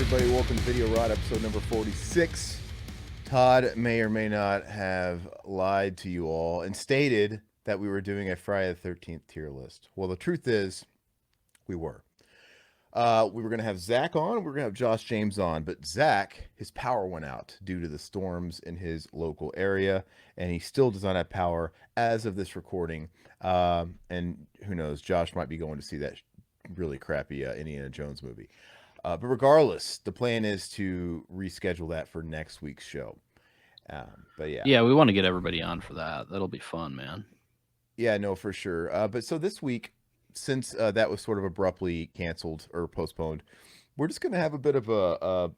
everybody? Welcome to Video Rod, episode number 46. Todd may or may not have lied to you all and stated that we were doing a Friday the 13th tier list. Well, the truth is, we were. We were going to have Zach on, we were going to have Josh James on, but Zach, his power went out due to the storms in his local area, and he still does not have power as of this recording. And who knows, Josh might be going to see that really crappy Indiana Jones movie. But regardless, the plan is to reschedule that for next week's show. But yeah. Yeah, we want to get everybody on for that. That'll be fun, man. Yeah, no, for sure. But so this week, since that was sort of abruptly canceled or postponed, we're just going to have a bit of a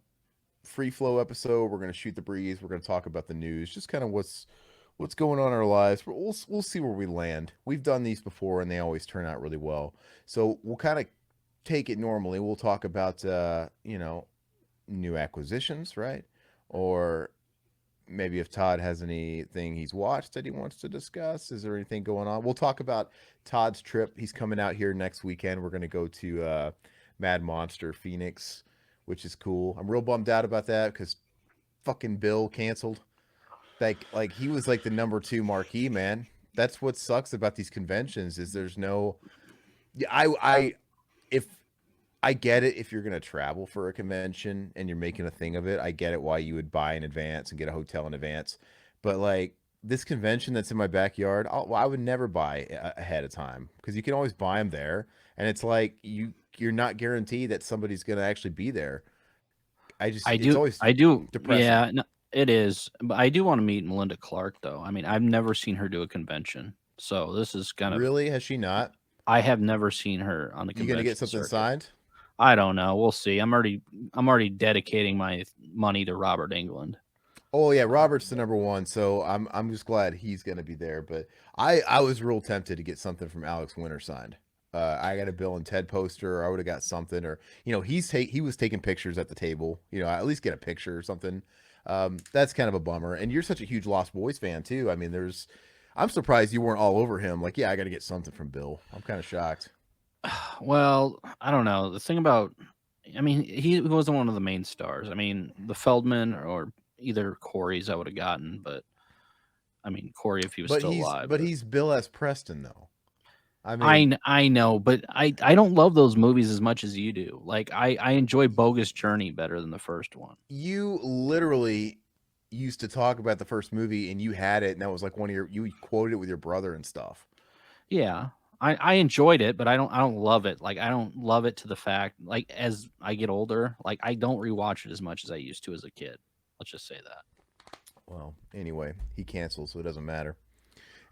free flow episode. We're going to shoot the breeze. We're going to talk about the news, just kind of what's going on in our lives. We'll see where we land. We've done these before, and they always turn out really well. So we'll kind of take it normally. We'll talk about new acquisitions, right? Or maybe if Todd has anything he's watched that he wants to discuss. Is there anything going on? We'll talk about Todd's trip. He's coming out here next weekend. We're going to go to Mad Monster Phoenix, which is cool. I'm real bummed out about that because fucking Bill canceled. Like he was like the number 2 marquee, man. That's what sucks about these conventions is there's no. Yeah, if I get it if you're going to travel for a convention and you're making a thing of it. I get it why you would buy in advance and get a hotel in advance. But like this convention that's in my backyard, I would never buy ahead of time because you can always buy them there. And it's like you're not guaranteed that somebody's going to actually be there. It's always I do. depressing. Yeah, no, it is. But I do want to meet Melinda Clark, though. I mean, I've never seen her do a convention, so this is kind of. Really? Has she not? I have never seen her on the You going to convention get something circuit. signed? I don't know. We'll see. I'm already dedicating my money to Robert England. Oh yeah, Robert's the number 1, so I'm just glad he's gonna be there. But I was real tempted to get something from Alex Winter signed. I got a Bill and Ted poster. Or I would have got something, or he was taking pictures at the table. At least get a picture or something. That's kind of a bummer. And you're such a huge Lost Boys fan too. I mean, I'm surprised you weren't all over him. Like, yeah, I got to get something from Bill. I'm kind of shocked. Well, I don't know. The thing about, I mean, he wasn't one of the main stars. I mean, the Feldman or either Corey's I would have gotten, but I mean Corey if he was But still he's alive. but But he's Bill S. Preston though. I mean, I know, but I don't love those movies as much as you do. Like I enjoy Bogus Journey better than the first one. you literally used to talk about the first movie and you had it and that was like one of you quoted it with your brother and stuff. Yeah. I enjoyed it, but I don't love it. Like I don't love it to the fact like as I get older, like I don't rewatch it as much as I used to as a kid. Let's just say that. Well, anyway, he canceled, so it doesn't matter.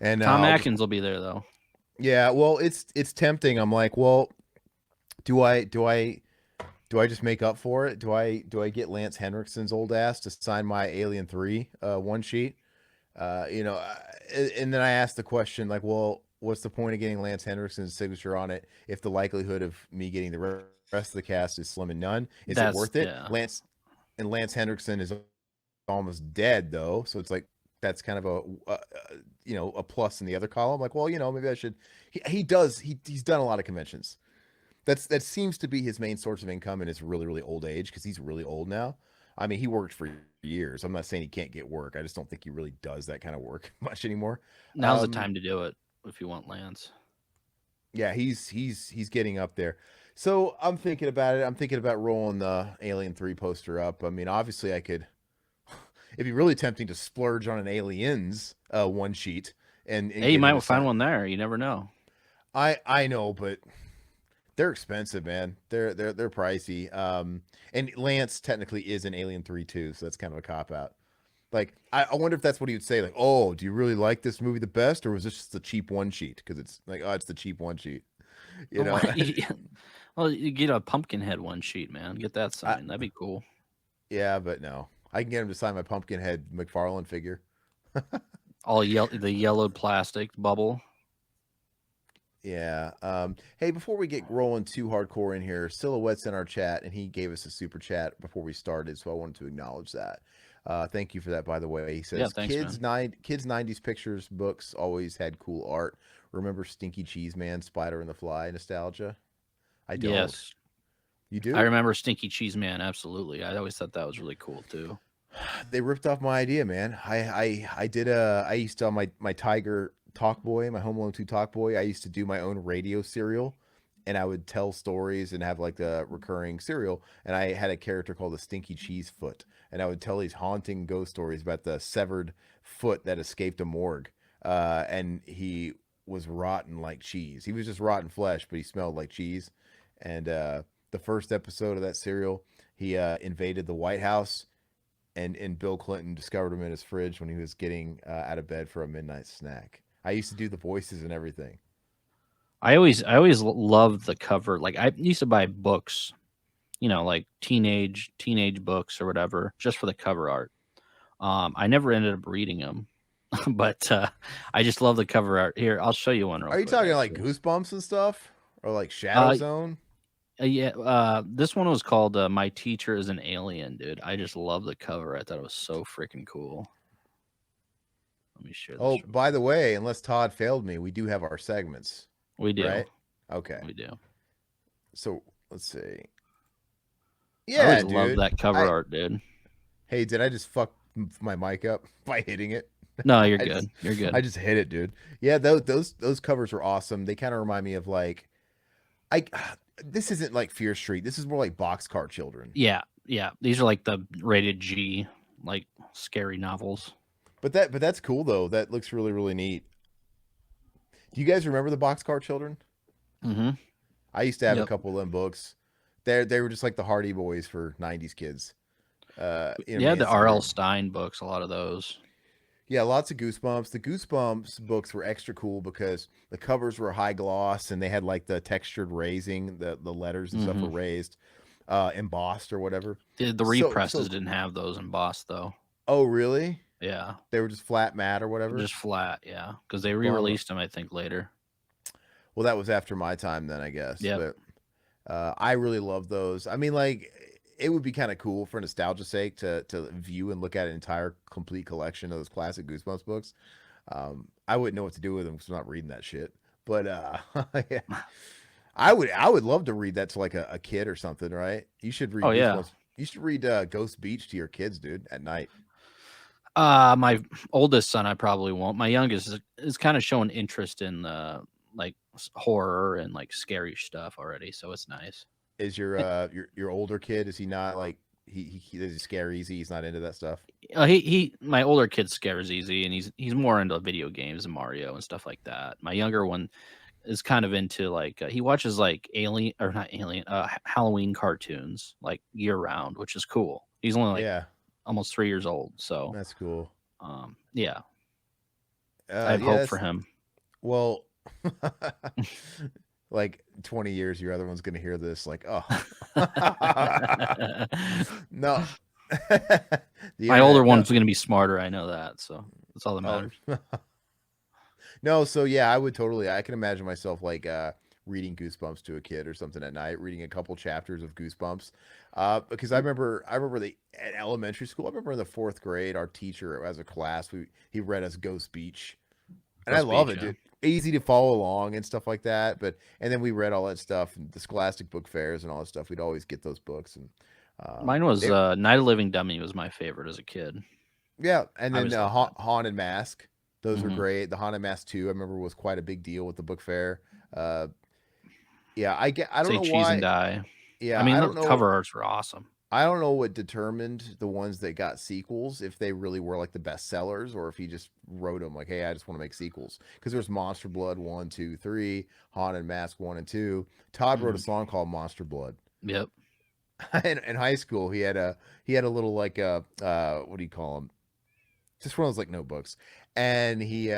And Tom I'll just Atkins will be there though. yeah, well, it's tempting. I'm like, well, do I just make up for it? Do I get Lance Henriksen's old ass to sign my Alien 3 one sheet? And then I asked the question like, well, what's the point of getting Lance Henriksen's signature on it if the likelihood of me getting the rest of the cast is slim and none? Is it That's worth it? yeah. Lance Henriksen is almost dead though, so it's like that's kind of a plus in the other column. Like, well, maybe I should. He's done a lot of conventions. That seems to be his main source of income in his really really old age because he's really old now. I mean, he worked for years. I'm not saying he can't get work. I just don't think he really does that kind of work much anymore. Now's the Um, time to do it if you want Lance. yeah, he's getting up there. So I'm thinking about it. I'm thinking about rolling the Alien 3 poster up. I mean, obviously I could. It'd be really tempting to splurge on an Aliens one sheet and Hey, you get him might to find sign. one there. You never know. I know, but they're expensive, man. They're pricey. And Lance technically is an Alien 3 too, so that's kind of a cop out. Like, I wonder if that's what he would say. Like, oh, do you really like this movie the best, or was this just the cheap one sheet? Because it's like, oh, it's the cheap one sheet. You Oh, know, well, you get a Pumpkinhead one sheet, man. Get that I signed. That'd be cool. yeah, but no, I can get him to sign my Pumpkinhead McFarlane figure. All the yellowed plastic bubble. Yeah. Hey, before we get rolling too hardcore in here, Silhouette's in our chat, and he gave us a super chat before we started, so I wanted to acknowledge that. Thank you for that, by the way. He Yeah, says, thanks, man. kids 90s pictures books always had cool art. Remember Stinky Cheese Man, Spider and the Fly nostalgia? I don't. Yes. You I do? remember Stinky Cheese Man. Absolutely. I always thought that was really cool too. They ripped off my idea, man. I did I used to on my Tiger Talk Boy, my Home Alone 2 Talk Boy, I used to do my own radio serial and I would tell stories and have like the recurring serial and I had a character called the Stinky Cheese Foot and I would tell these haunting ghost stories about the severed foot that escaped a morgue. And he was rotten like cheese. He was just rotten flesh, but he smelled like cheese. And the first episode of that serial, he invaded the White House and Bill Clinton discovered him in his fridge when he was getting out of bed for a midnight snack. I used to do the voices and everything. I always loved the cover. Like I used to buy books, like teenage books or whatever, just for the cover art. I never ended up reading them, but I just love the cover art. Here, I'll show you one real Are you quick. talking like Actually, Goosebumps and stuff, or like Shadow uh, Zone? yeah, this one was called "My Teacher Is an Alien," dude. I just love the cover. I thought it was so freaking cool. Let me share Oh, this real by quick. the way, unless Todd failed me, we do have our segments, We do, right? Okay, we do. so let's see. I Yeah, always loved dude. that cover I art, dude. Hey, did I just fuck my mic up by hitting it? No, you're I just good. You're I good. just hit it, dude. Yeah, those covers were awesome. They kind of remind me of like I this isn't like Fear Street. This is more like Boxcar Children. Yeah, yeah. These are like the rated G, like scary novels. But that's cool though. That looks really really neat. Do you guys remember the Boxcar Children? Mm-hmm. I used to have a Yep. couple of them books. They were just like the Hardy Boys for '90s kids. Yeah, Me and the R.L. Sierra. Stein books, a lot of those. Yeah, lots of Goosebumps. The Goosebumps books were extra cool because the covers were high gloss and they had like the textured raising, the letters and stuff Mm-hmm. were raised, embossed or whatever. The So represses didn't cool. have those embossed though. Oh, really? Yeah, They were just flat matte or whatever. just flat. Yeah, because they Bummer. re-released them, I think, later. Well, that was after my time then, I guess. Yep. But I really love those. I mean, like, it would be kind of cool for nostalgia's sake to view and look at an entire complete collection of those classic Goosebumps books. I wouldn't know what to do with them because I'm not reading that shit. But yeah, I would love to read that to like a kid or something, right? You should Oh read yeah. Goosebumps. You should read Ghost Beach to your kids, dude, at night. My oldest son, I probably won't. My youngest is kind of showing interest in like horror and like scary stuff already, so it's nice. Is your older kid? Is he not like he does he scare easy? He's not into that stuff. My older kid scares easy, and he's more into video games and Mario and stuff like that. My younger one is kind of into like he watches like alien or not alien Halloween cartoons like year round, which is cool. He's only like Yeah, almost 3 years old, so that's cool. yeah, I have Yeah, hope for that's him. well, like 20 years, your other one's gonna hear this, like, oh, no, the My older internet, no, one's going to be smarter. I know that, so that's all that oh, matters. no. So yeah, I would totally. I can imagine myself like reading Goosebumps to a kid or something at night, reading a couple chapters of Goosebumps, because I remember the at elementary school. I remember in the fourth grade, our teacher as a class, he read us Ghost Beach. And I Ghost love Beach, it, yeah. dude. Easy to follow along and stuff like that. But and then we read all that stuff and the Scholastic book fairs and all that stuff. We'd always get those books and Mine was they Night of Living Dummy was my favorite as a kid. yeah. And I then always liked that. Haunted Mask, those were Hmm. great. The Haunted Mask 2, I remember was quite a big deal with the book fair. Uh, yeah, I don't Say know Cheese and why. Die. I Yeah, mean, I the don't know. cover arts were awesome. I don't know what determined the ones that got sequels, if they really were like the best sellers or if he just wrote them like, hey, I just want to make sequels. Because there's Monster Blood 1, 2, 3, Haunted Mask 1 and 2. Todd wrote a Hmm. song called Monster Blood. Yep. In high school, he had a little like what do you call them? Just one of those like notebooks, and he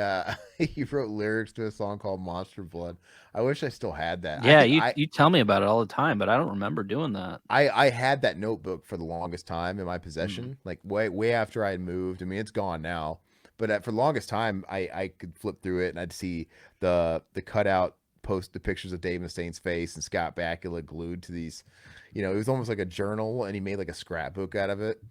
he wrote lyrics to a song called Monster Blood. I wish I still had that. I Yeah, think you tell me about it all the time, but I don't remember doing that. I had that notebook for the longest time in my Mm. possession, like way after I had moved. I mean, it's gone now, but for the longest time, I could flip through it and I'd see the cutout post the pictures of Dave Mustaine's face and Scott Bakula glued to these. It was almost like a journal, and he made like a scrapbook out of it.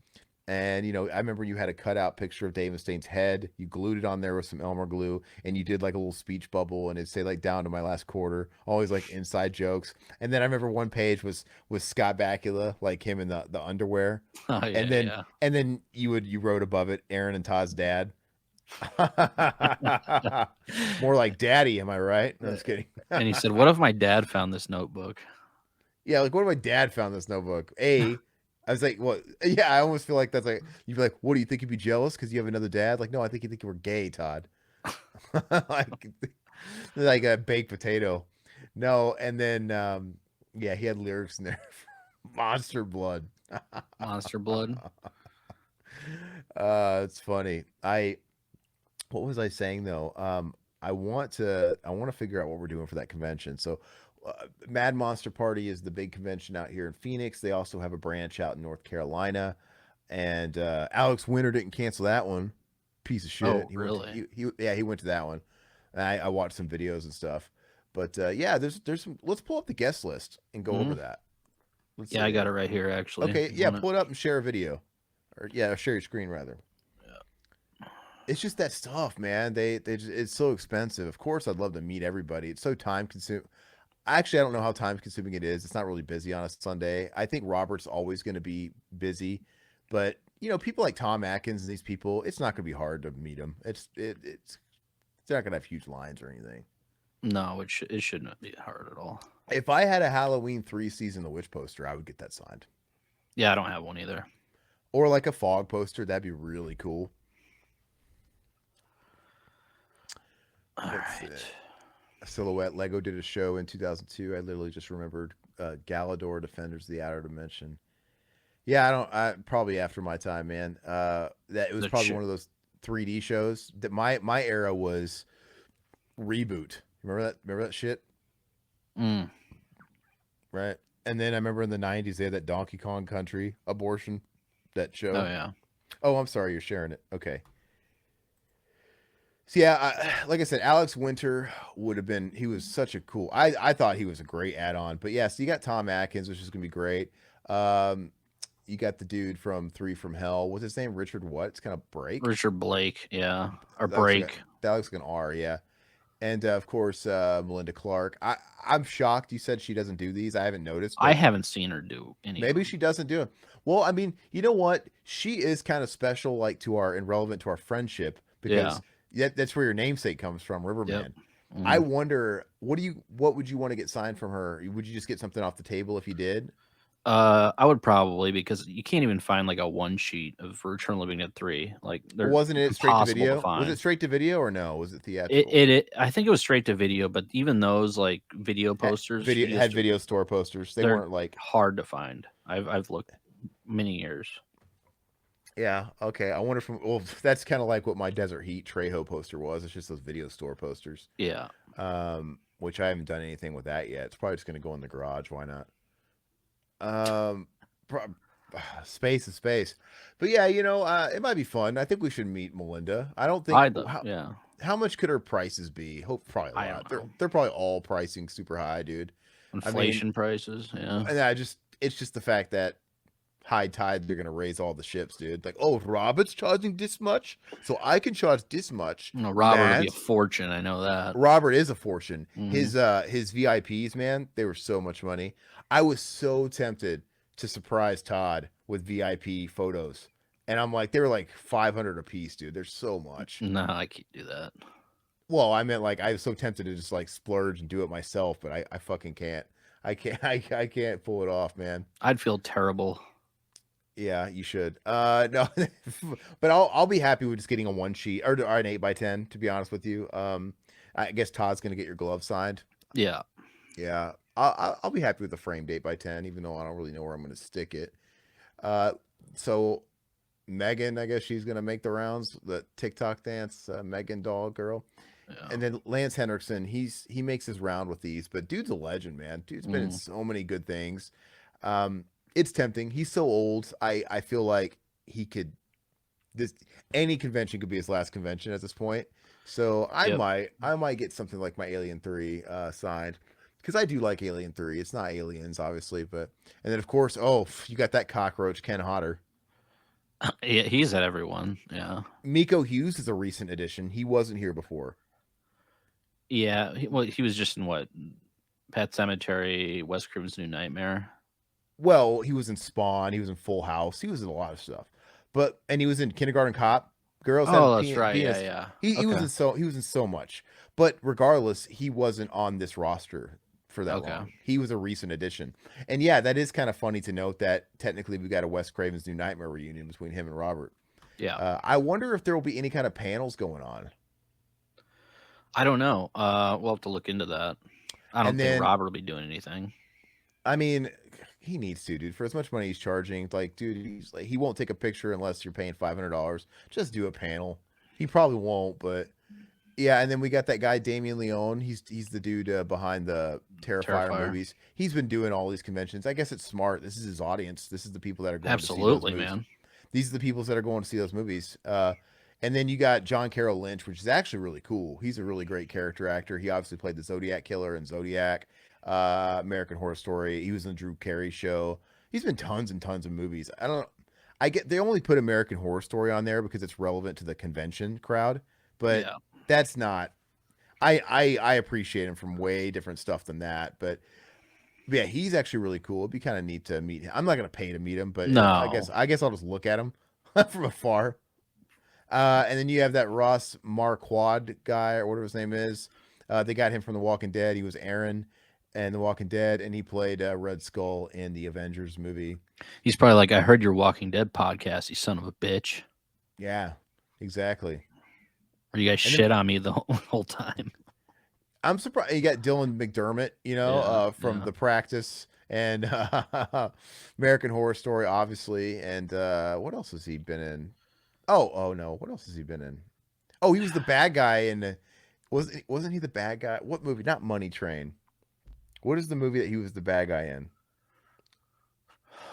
And I remember you had a cutout picture of Dave Mustaine's head. You glued it on there with some Elmer glue, and you did like a little speech bubble, and it'd say like "down to my last quarter." Always like inside jokes. And then I remember one page was Scott Bakula, like him in the underwear, Oh and yeah, then yeah. and then you wrote above it Aaron and Todd's dad. More like daddy, am I right? No, I'm just kidding. And he said, "What if my dad found this notebook?" Yeah, like what if my dad found this notebook? I was like, what? Yeah, I almost feel like that's like you'd be like, what do you think you'd be jealous because you have another dad? Like, no, I think you think you were gay, Todd. like, like a baked potato. No, and then yeah, he had lyrics in there. Monster blood. Monster blood. It's funny. What was I saying though? I want to figure out what we're doing for that convention. So, Mad Monster Party is the big convention out here in Phoenix. They also have a branch out in North Carolina, and Alex Winter didn't cancel that one. Piece of shit. Oh, really? He went to that one. And I watched some videos and stuff. But yeah, there's some. Let's pull up the guest list and go over Mhm. that. Let's Yeah, I see. got it right here actually. Okay, You yeah, want it? pull it up and share a video, or yeah, share your screen rather. It's just that stuff, man. It's so expensive. Of course, I'd love to meet everybody. It's so time consuming. Actually, I don't know how time consuming it is. It's not really busy on a Sunday. I think Robert's always going to be busy, but people like Tom Atkins and these people, it's not going to be hard to meet them. It's not going to have huge lines or anything. No, it shouldn't be hard at all. If I had a Halloween 3 season the witch poster, I would get that signed, Yeah, I don't have one either. or like a fog poster. That'd be really cool. All Let's see. right. Silhouette Lego did a show in 2002. I literally just remembered Galador Defenders of the Outer Dimension. Yeah, I probably after my time, man. That it was The probably ch- one of those 3D shows that my era was Reboot. Remember that shit, mm. right? And then I remember in the 90s they had that Donkey Kong Country abortion that show. Oh yeah. Oh, I'm sorry, you're sharing it. Okay. So yeah, like I said, Alex Winter would have been. He was such a cool. I thought he was a great add-on. But yeah, so you got Tom Atkins, which is gonna be great. You got the dude from Three from Hell. What's his name? Richard what? It's kind of break. Richard Blake, yeah. Or That looks like Break. that looks like an R, yeah. And of course, Melinda Clark. I'm shocked you said she doesn't do these. I haven't noticed, I but haven't seen her do any of maybe them. she doesn't do it. Well, I mean, you know what? She is kind of special, like to our and relevant to our friendship Yeah. because that's where your namesake comes from, Riverman. Yep. I Mhm. wonder what would you want to get signed from her? Would you just get something off the table if you did? I would probably, because you can't even find like a one sheet of Return of the Living Dead 3. Like they're Wasn't it straight to impossible to video? Was find. it straight to video or no? Was it It, theatrical? it it I think it was straight to video, but even those like video posters, Video had video store posters. They they're weren't like hard to find. I've looked many years. yeah, okay. I wonder if well that's kind of like what my Desert Heat Trejo poster was. It's just those video store posters. Yeah. Which I haven't done anything with that yet. It's probably just gonna go in the garage. Why not? Um, pro- space is space, but yeah, it might be fun. I think we should meet Melinda. I don't think Yeah. how much could her prices be? Hope probably a I lot. don't know. They're probably all pricing super high, dude. I mean, Inflation prices, yeah. and it's just the fact that high tide they're gonna raise all the ships, dude. Like, oh, if Robert's charging this much, so I can charge this much. No, Robert would be a That's fortune. I know that. Robert is a fortune. Mhm. His VIPs, man, they were so much money. I was so tempted to surprise Todd with VIP photos. And I'm like, they were like 500 a piece, dude. There's so much. No, I can't do that. Well, I meant like I was so tempted to just like splurge and do it myself, but I fucking can't. I can't pull it off, man. I'd feel terrible. Yeah, you should. No, but I'll be happy with just getting a one sheet or an 8x10. To be honest with you, I guess Todd's gonna get your glove signed. Yeah. Yeah, I'll be happy with the framed 8x10, even though I don't really know where I'm gonna stick it. Uh, so Megan, I guess she's gonna make the rounds. The TikTok dance, Megan doll girl, Yeah. and then Lance Henriksen. He makes his round with these, but dude's a legend, man. Dude's been in Mhm. so many good things. It's tempting. He's so old. I feel like he could this any convention could be his last convention at this point. So Yep. I might get something like my Alien 3 signed because I do like Alien 3. It's not Aliens obviously, but and then of course, oh, you got that cockroach Ken Hodder. Yeah, he's at everyone. Yeah. Miko Hughes is a recent addition. He wasn't here before. Yeah. Well, he was just in what? Pet Cemetery, Wes Craven's New Nightmare. Well, he was in Spawn. He was in Full House. He was in a lot of stuff. And he was in Kindergarten Cop. Girls have Oh, that's right. Yeah, penis. yeah. He was Okay. in so much. But regardless, he wasn't on this roster for that Okay. long. He was a recent addition. And yeah, that is kind of funny to note that technically we got a Wes Craven's New Nightmare reunion between him and Robert. Yeah. I wonder if there will be any kind of panels going on. I don't know. We'll have to look into that. I don't And think then, Robert will be doing anything. I mean, he needs to, dude. For as much money he's charging, like, dude, he's like, he won't take a picture unless you're paying $500. Just do a panel. He probably won't, but yeah. And then we got that guy Damien Leone. He's the dude behind the Terrifier Terrifier. movies. He's been doing all these conventions. I guess it's smart. This is his audience. This is the people that are going to see those Absolutely, movies. man. These are the people that are going to see those movies. And then you got John Carroll Lynch, which is actually really cool. He's a really great character actor. He obviously played the Zodiac Killer in Zodiac, American Horror Story. He was in the Drew Carey Show. He's been tons and tons of movies. I don't. I get they only put American Horror Story on there because it's relevant to the convention crowd, but Yeah. that's not. I appreciate him from way different stuff than that, but yeah, he's actually really cool. It'd be kind of neat to meet him. I'm not gonna pay to meet him, but No. I guess I'll just look at him from afar. And then you have that Ross Marquand guy or whatever his name is. They got him from The Walking Dead. He was Aaron in The Walking Dead, and he played Red Skull in the Avengers movie. He's probably like, I heard your Walking Dead podcast, you son of a bitch. Yeah, exactly. Or you guys And shit then on me the whole time. I'm surprised you got Dylan McDermott, Yeah. from Yeah. The Practice and American Horror Story, obviously. And what else has he been in? Oh no, what else has he been in? Oh, he was the bad guy in. Wasn't he the bad guy? What movie? Not Money Train. What is the movie that he was the bad guy in?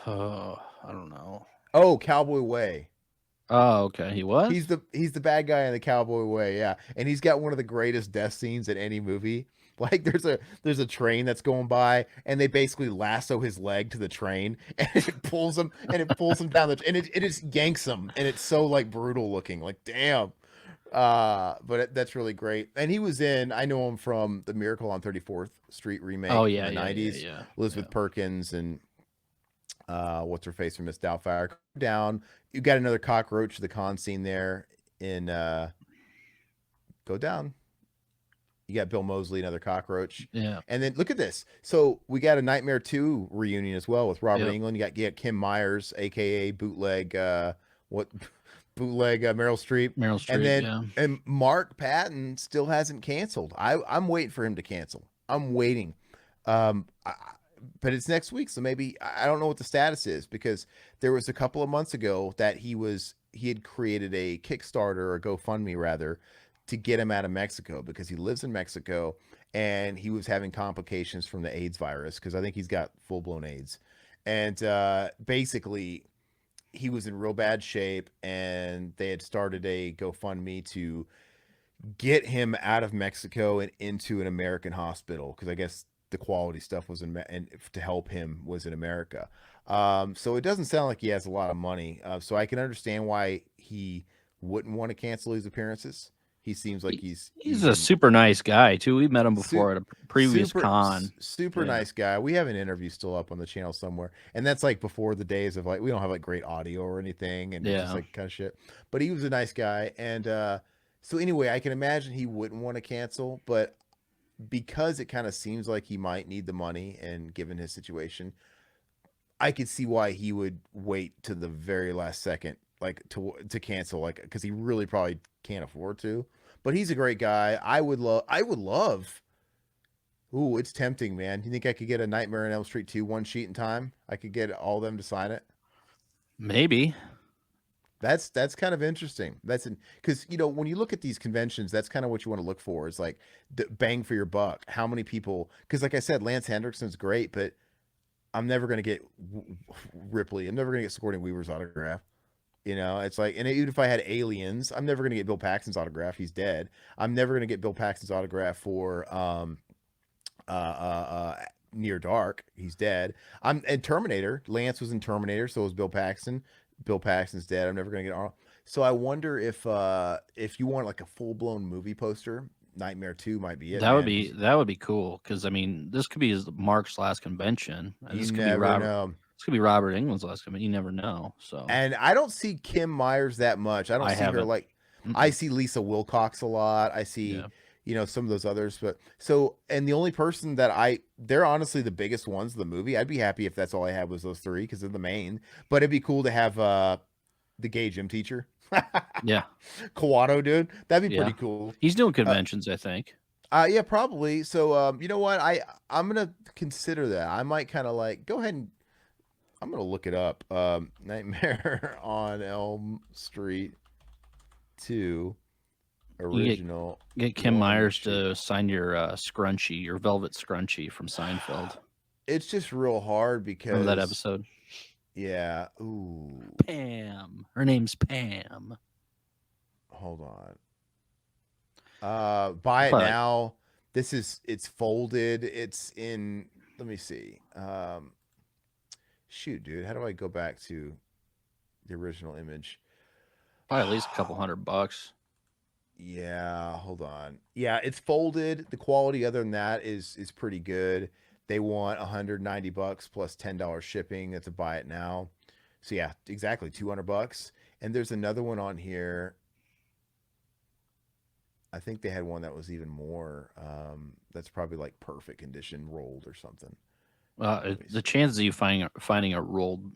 Oh, I don't know. Oh, Cowboy Way. Oh, okay. He was? He's the bad guy in the Cowboy Way, yeah. And he's got one of the greatest death scenes in any movie. Like there's a train that's going by and they basically lasso his leg to the train and it pulls him down it just yanks him and it's so like brutal looking. Like damn. That's really great. And he was in I know him from the Miracle on 34th Street Oh, remake from yeah, the yeah, yeah, 90s. yeah. Elizabeth Yeah. Perkins and what's her face from Miss Doubtfire. Down. You got another cockroach, the con scene there in Go Down. You got Bill Moseley, another cockroach. Yeah. And then look at this. So we got a Nightmare 2 reunion as well with Robert Yep. Englund. You got Kim Myers, aka bootleg what bootleg Meryl Streep. Meryl Streep, yeah. And Mark Patton still hasn't canceled. I'm waiting for him to cancel. I'm waiting. But it's next week, so maybe I don't know what the status is because there was a couple of months ago that he had created a Kickstarter or GoFundMe rather to get him out of Mexico because he lives in Mexico and he was having complications from the AIDS virus because I think he's got full blown AIDS, and basically he was in real bad shape and they had started a GoFundMe to get him out of Mexico and into an American hospital because I guess the quality stuff was and to help him was in America. So it doesn't sound like he has a lot of money. So I can understand why he wouldn't want to cancel his appearances. He seems like He's a super nice guy too. We met him before at a previous con. super Yeah. nice guy. We have an interview still up on the channel somewhere, and that's like before the days of like we don't have like great audio or anything, and it's just Yeah. like kind of shit. But he was a nice guy, and so anyway, I can imagine he wouldn't want to cancel, but because it kind of seems like he might need the money, and given his situation, I could see why he would wait to the very last second, like to cancel, like because he really probably can't afford to. But he's a great guy. I would love. Ooh, it's tempting, man. You think I could get a Nightmare on Elm Street 2 one sheet in time? I could get all of them to sign it. Maybe. That's kind of interesting. That's because when you look at these conventions, that's kind of what you want to look for. Is like the bang for your buck. How many people? Because like I said, Lance Hendrickson's great, but I'm never gonna get Ripley. I'm never gonna get Sigourney Weaver's autograph. It's like, and even if I had Aliens, I'm never gonna get Bill Paxton's autograph. He's dead. I'm never gonna get Bill Paxton's autograph for Near Dark. He's dead. And Terminator. Lance was in Terminator, so was Bill Paxton. Bill Paxton's dead. I'm never gonna get Arnold. So I wonder if you want like a full blown movie poster, Nightmare 2 might be it, man. Because That would be cool because I mean this could be Mark's last convention. you never know. This could be Robert England's last convention. You never know. So And I don't see Kim Myers that much. I don't I see her haven't. like I see Lisa Wilcox a lot. I see, Yeah. some of those others. But so, and the only person that they're honestly the biggest ones of the movie. I'd be happy if that's all I had was those three because they're the main. But it'd be cool to have the gay gym teacher, Yeah. Kawato, dude. That'd be Yeah. pretty cool. He's doing conventions, I think. Yeah, probably. So, you know what? I'm gonna consider that. I might kind of like go ahead and I'm gonna look it up. Nightmare on Elm Street 2 original. Get Kim one Myers sheet. to sign your scrunchie, your velvet scrunchie from Seinfeld. It's just real hard because Remember that episode? Yeah. Ooh. Pam. Her name's Pam. Hold on. Buy it But- now. It's folded. It's in. Let me see. Shoot, dude. How do I go back to the original image? Probably at least a couple $100. Yeah, hold on. Yeah, it's folded. The quality other than that is pretty good. They want $190 plus $10 shipping. That's a buy it now. So yeah, exactly $200. And there's another one on here. I think they had one that was even more. That's probably like perfect condition, rolled or something. The chances of you finding a rolled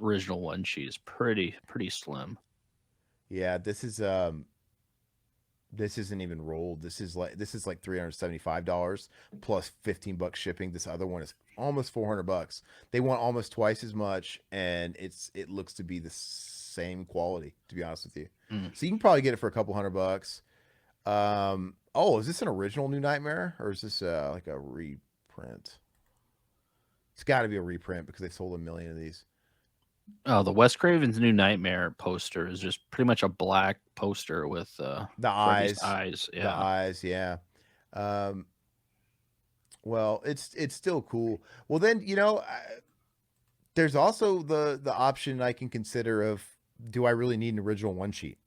original one sheet is pretty slim. Yeah, this isn't even rolled. This is like $375 plus $15 shipping. This other one is almost $400. They want almost twice as much, and it looks to be the same quality, to be honest with you. So you can probably get it for a couple $100. Is this an original New Nightmare or is this like a reprint? It's got to be a reprint because they sold 1 million of these. Oh, the Wes Craven's New Nightmare poster is just pretty much a black poster with The Freddy's eyes. eyes. The Yeah. eyes, yeah. Well, it's still cool. Well, then there's also the option I can consider of, do I really need an original one sheet?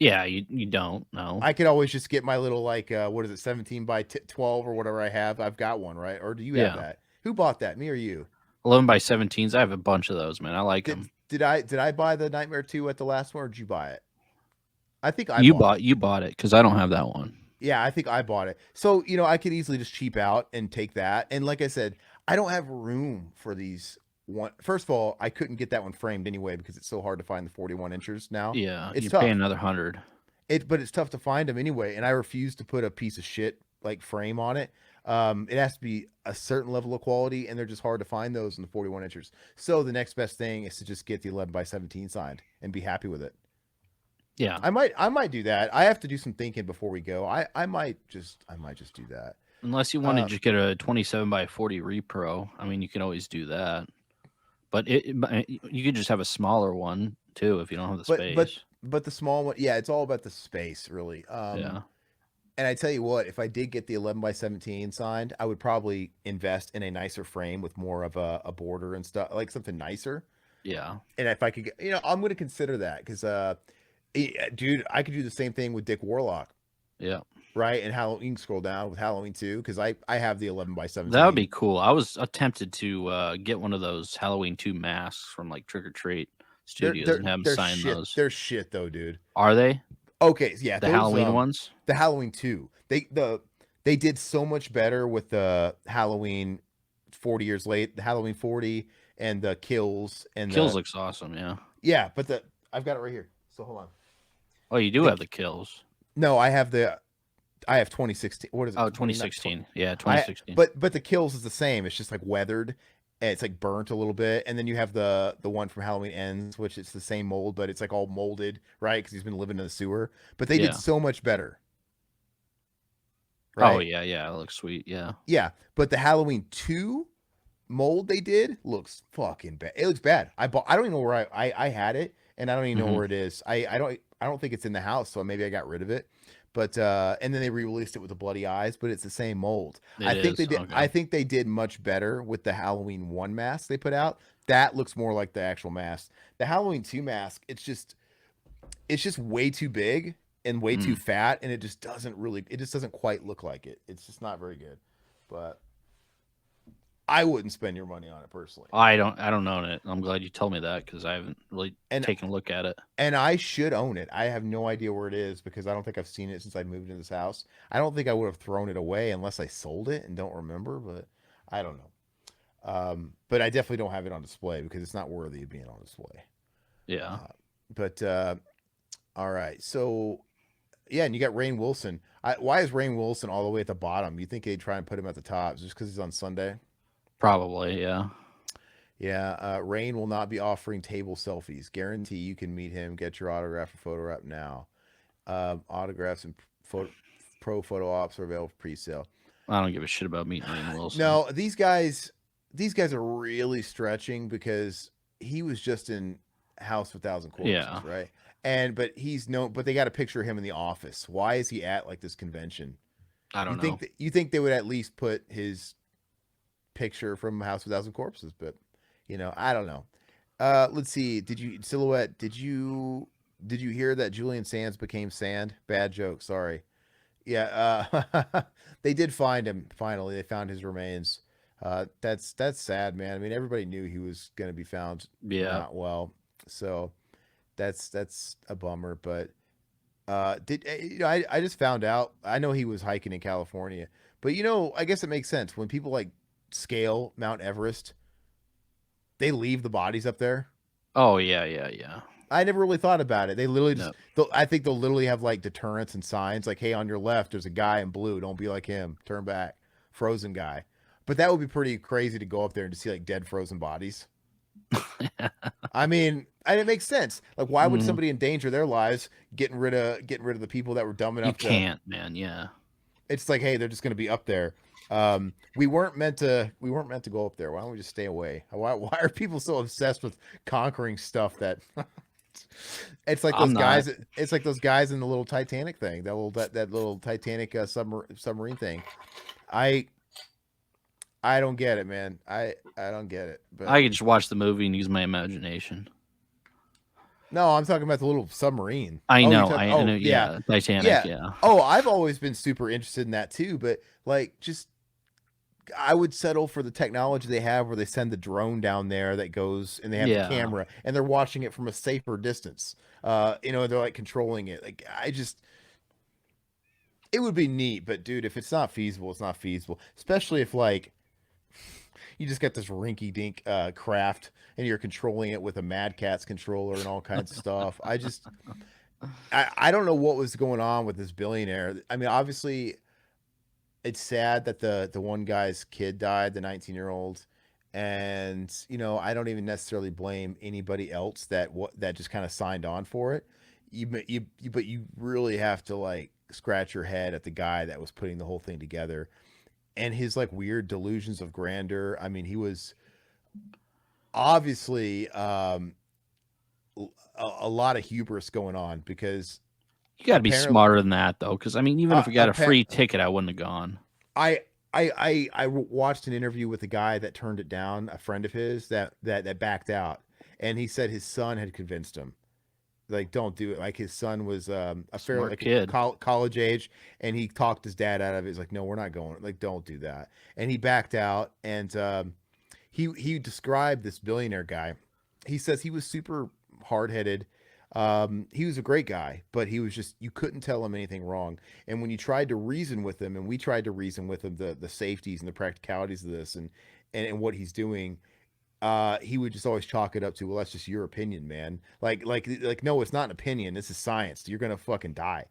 Yeah, you don't know. I could always just get my little like what is it, 17 by 12 or whatever I have. I've got one, right? Or do you have that? Who bought that? Me or you? 11 by 17s. I have a bunch of those, man. I like them. Did I buy the Nightmare 2 at the last one, or did you buy it? I think you bought it because I don't have that one. Yeah, I think I bought it. So, I could easily just cheap out and take that. And like I said, I don't have room for these one. First of all, I couldn't get that one framed anyway because it's so hard to find the 41 inches now. Yeah, it's you tough. pay another $100. But it's tough to find them anyway, and I refuse to put a piece of shit like frame on it. It has to be a certain level of quality, and they're just hard to find those in the 41 inches. So the next best thing is to just get the 11 by 17 signed and be happy with it. Yeah, I might do that. I have to do some thinking before we go. I might just do that. unless you want to just get a 27 by 40 repro. I mean, you can always do that. But you could just have a smaller one too if you don't have the space. But the small one, yeah, it's all about the space, really. Yeah. And I tell you what, if I did get the 11 by 17 signed, I would probably invest in a nicer frame with more of a border and stuff, like something nicer. Yeah. And if I could get, I'm going to consider that because, dude, I could do the same thing with Dick Warlock. Yeah. Right. And Halloween, you can scroll down with Halloween too, because I have the 11 by 17. That would be cool. I was tempted to get one of those Halloween 2 masks from like Trick or Treat Studios and have them sign shit. those. They're shit though, dude. Are they? Okay, yeah, The Halloween ones? The Halloween 2. They did so much better with the Halloween 40 years late, the Halloween 40 and the kills and Kills looks awesome, yeah. Yeah, but I've got it right here. So hold on. Oh, you do have the kills. No, I have 2016. What is it? Oh, 2016. Yeah, 2016. But the kills is the same. It's just like weathered and it's like burnt a little bit. And then you have the one from Halloween Ends, which it's the same mold, but it's like all molded, right? Because he's been living in the sewer. But they did so much better. Right? Oh yeah, it looks sweet. Yeah. Yeah, but the Halloween 2 mold they did looks fucking bad. It looks bad. I don't even know where I had it, and I don't even know where it is. I don't think it's in the house, so maybe I got rid of it. But and then they re-released it with the bloody eyes, but it's the same mold. It is. I Okay. think they did much better with the Halloween 1 mask they put out. That looks more like the actual mask. The Halloween 2 mask, it's just way too big and way too Mm. fat, and it just doesn't quite look like it. It's just not very good. But I wouldn't spend your money on it personally. I don't own it. I'm glad you told me that because I haven't really And taken a look at it. I should own it. I have no idea where it is because I don't think I've seen it since I moved into this house. I don't think I would have thrown it away unless I sold it and don't remember, but I don't know. But I definitely don't have it on display because it's not worthy of being on display. Yeah. But all right. So yeah, and you got Rainn Wilson. Why is Rainn Wilson all the way at the bottom? You think they'd try and put him at the top just because he's on Sunday? Probably. Yeah. Yeah, Rain will not be offering table selfies. Guarantee you can meet him, get your autograph or photo up now. Autographs and pro photo ops are available for pre-sale. I don't give a shit about meeting Rainn Wilson. No, these guys are really stretching because he was just in House of a Thousand Yeah. Corpses, right? And but they got a picture of him in the office. Why is he at like this convention? I don't know. You think they would at least put his picture from House of a Thousand Corpses, but I don't know. Let's see. Did you hear that Julian Sands became sand? Bad joke. Sorry. Yeah. They did find him finally. They found his remains. That's sad, man. I mean, everybody knew he was going to be found Yeah. not well. So that's a bummer. But I just found out. I know he was hiking in California, but I guess it makes sense when people like scale Mount Everest, they leave the bodies up there. Oh yeah. Yeah. Yeah. I never really thought about it. They literally No. I think they'll literally have like deterrents and signs like, hey, on your left, there's a guy in blue. Don't be like him. Turn back. Frozen guy. But that would be pretty crazy to go up there and to see like dead frozen bodies. I mean, and it makes sense. Like, why would Mm, somebody endanger their lives getting rid of the people that were dumb you enough to? can't, man. Yeah. It's like, hey, they're just going to be up there. We weren't meant to go up there. Why don't we just stay away? Why are people so obsessed with conquering stuff that it's like I'm those not. guys. It's like those guys in the little Titanic thing, that little Titanic submarine thing. I I don't get it, man. I don't get it. But I could just watch the movie and use my imagination. no, I'm talking about the little submarine. I Oh, know. I know. yeah, Yeah. Titanic. yeah. Yeah. Oh, I've always been super interested in that too. But like, just I would settle for the technology they have, where they send the drone down there that goes, and they have the Yeah. camera, and they're watching it from a safer distance. They're like controlling it. Like, it would be neat, but dude, if it's not feasible, it's not feasible. Especially if like you just got this rinky dink craft and you're controlling it with a Mad Catz controller and all kinds of stuff. I don't know what was going on with this billionaire. I mean, obviously it's sad that the one guy's kid died, the 19-year-old. And I don't even necessarily blame anybody else that just kind of signed on for it. But you really have to like scratch your head at the guy that was putting the whole thing together and his like weird delusions of grandeur. I mean, he was obviously a lot of hubris going on because You got to be apparently smarter than that, though, because I mean, even if we got a appa- free ticket, I wouldn't have gone. I I watched an interview with a guy that turned it down, a friend of his that backed out, and he said his son had convinced him, like, don't do it. Like, his son was a fairly Smart kid. college age, and he talked his dad out of it. He's like, no, we're not going. Like, don't do that. And he backed out, and he described this billionaire guy. He says he was super hard headed. He was a great guy, but he was just, you couldn't tell him anything wrong. And when you tried to reason with him, and we tried to reason with him the safeties and the practicalities of this and what he's doing, he would just always chalk it up to, well, that's just your opinion, man. Like no, it's not an opinion. This is science. You're gonna fucking die.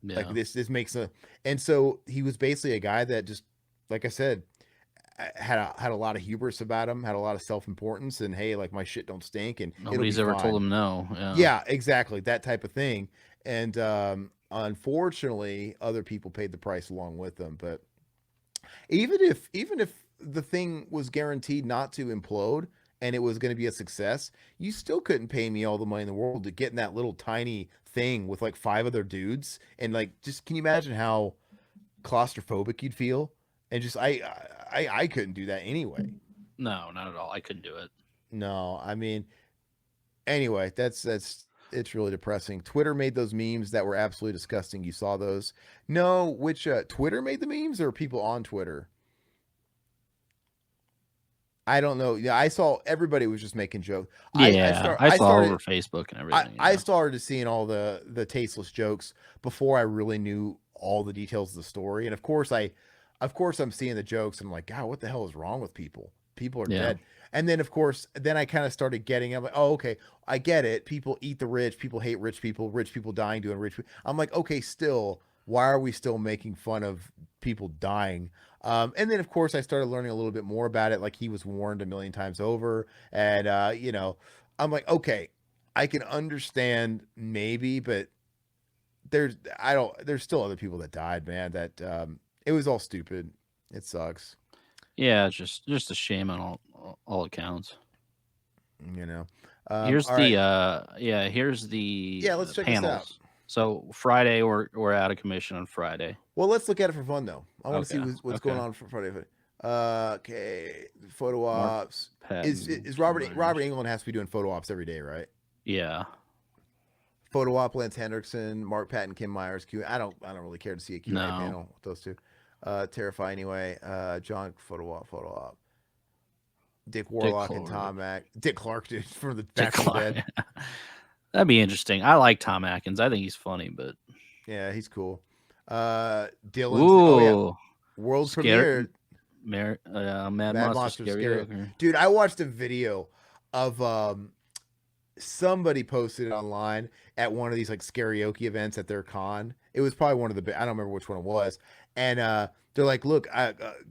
Like, Yeah. this makes a. And so he was basically a guy that just, like I said, had a lot of hubris about him, had a lot of self importance, and hey, like, my shit don't stink, and it'll Nobody's be ever fine. told him no. Yeah. Yeah, exactly, that type of thing. And unfortunately, other people paid the price along with them. But even if the thing was guaranteed not to implode, and it was going to be a success, you still couldn't pay me all the money in the world to get in that little tiny thing with like 5 other dudes. And like, just can you imagine how claustrophobic you'd feel? And just, I couldn't do that anyway. No, not at all. I couldn't do it. No, I mean, anyway, it's really depressing. Twitter made those memes that were absolutely disgusting. You saw those? No, which Twitter made the memes or people on Twitter? I don't know. Yeah, I saw everybody was just making jokes. Yeah, I saw started over Facebook and everything. I started seeing all the tasteless jokes before I really knew all the details of the story. And of course I'm seeing the jokes and I'm like, God, what the hell is wrong with people? People are Yeah. dead. And then of course, then I kind of started getting, I'm like, oh, okay, I get it. People eat the rich, people hate rich people dying doing rich people. I'm like, okay, still, why are we still making fun of people dying? And then of course I started learning a little bit more about it. Like he was warned a million times over. And I'm like, okay, I can understand maybe, but there's still other people that died, man. That it was all stupid. It sucks. Yeah, it's just a shame on all accounts. You know. Here's All the right. here's the Yeah, let's check this out. panels. So Friday we're out of commission on Friday. Well, let's look at it for fun though. I want to see Okay, what's going okay. on for Friday. Okay, photo Mark ops. Patton, Is Kim Robert Myers. England has to be doing photo ops every day, right? Yeah. Photo op, Lance Hendrickson, Mark Patton, Kim Myers. I don't really care to see a Q&A No. panel with those two. Terrify anyway. John photo op. Dick Warlock and Tom Mack. Dick Clark, dude, from the Back from the Dead. That'd be interesting. I like Tom Atkins. I think he's funny, but yeah, he's cool. Dylan. Ooh, Oh yeah, world premiere. Mad Mad Monster Monster Scary. Dude, I watched a video of somebody posted online at one of these like karaoke events at their con. It was probably one of the I don't remember which one it was. And they're like, look,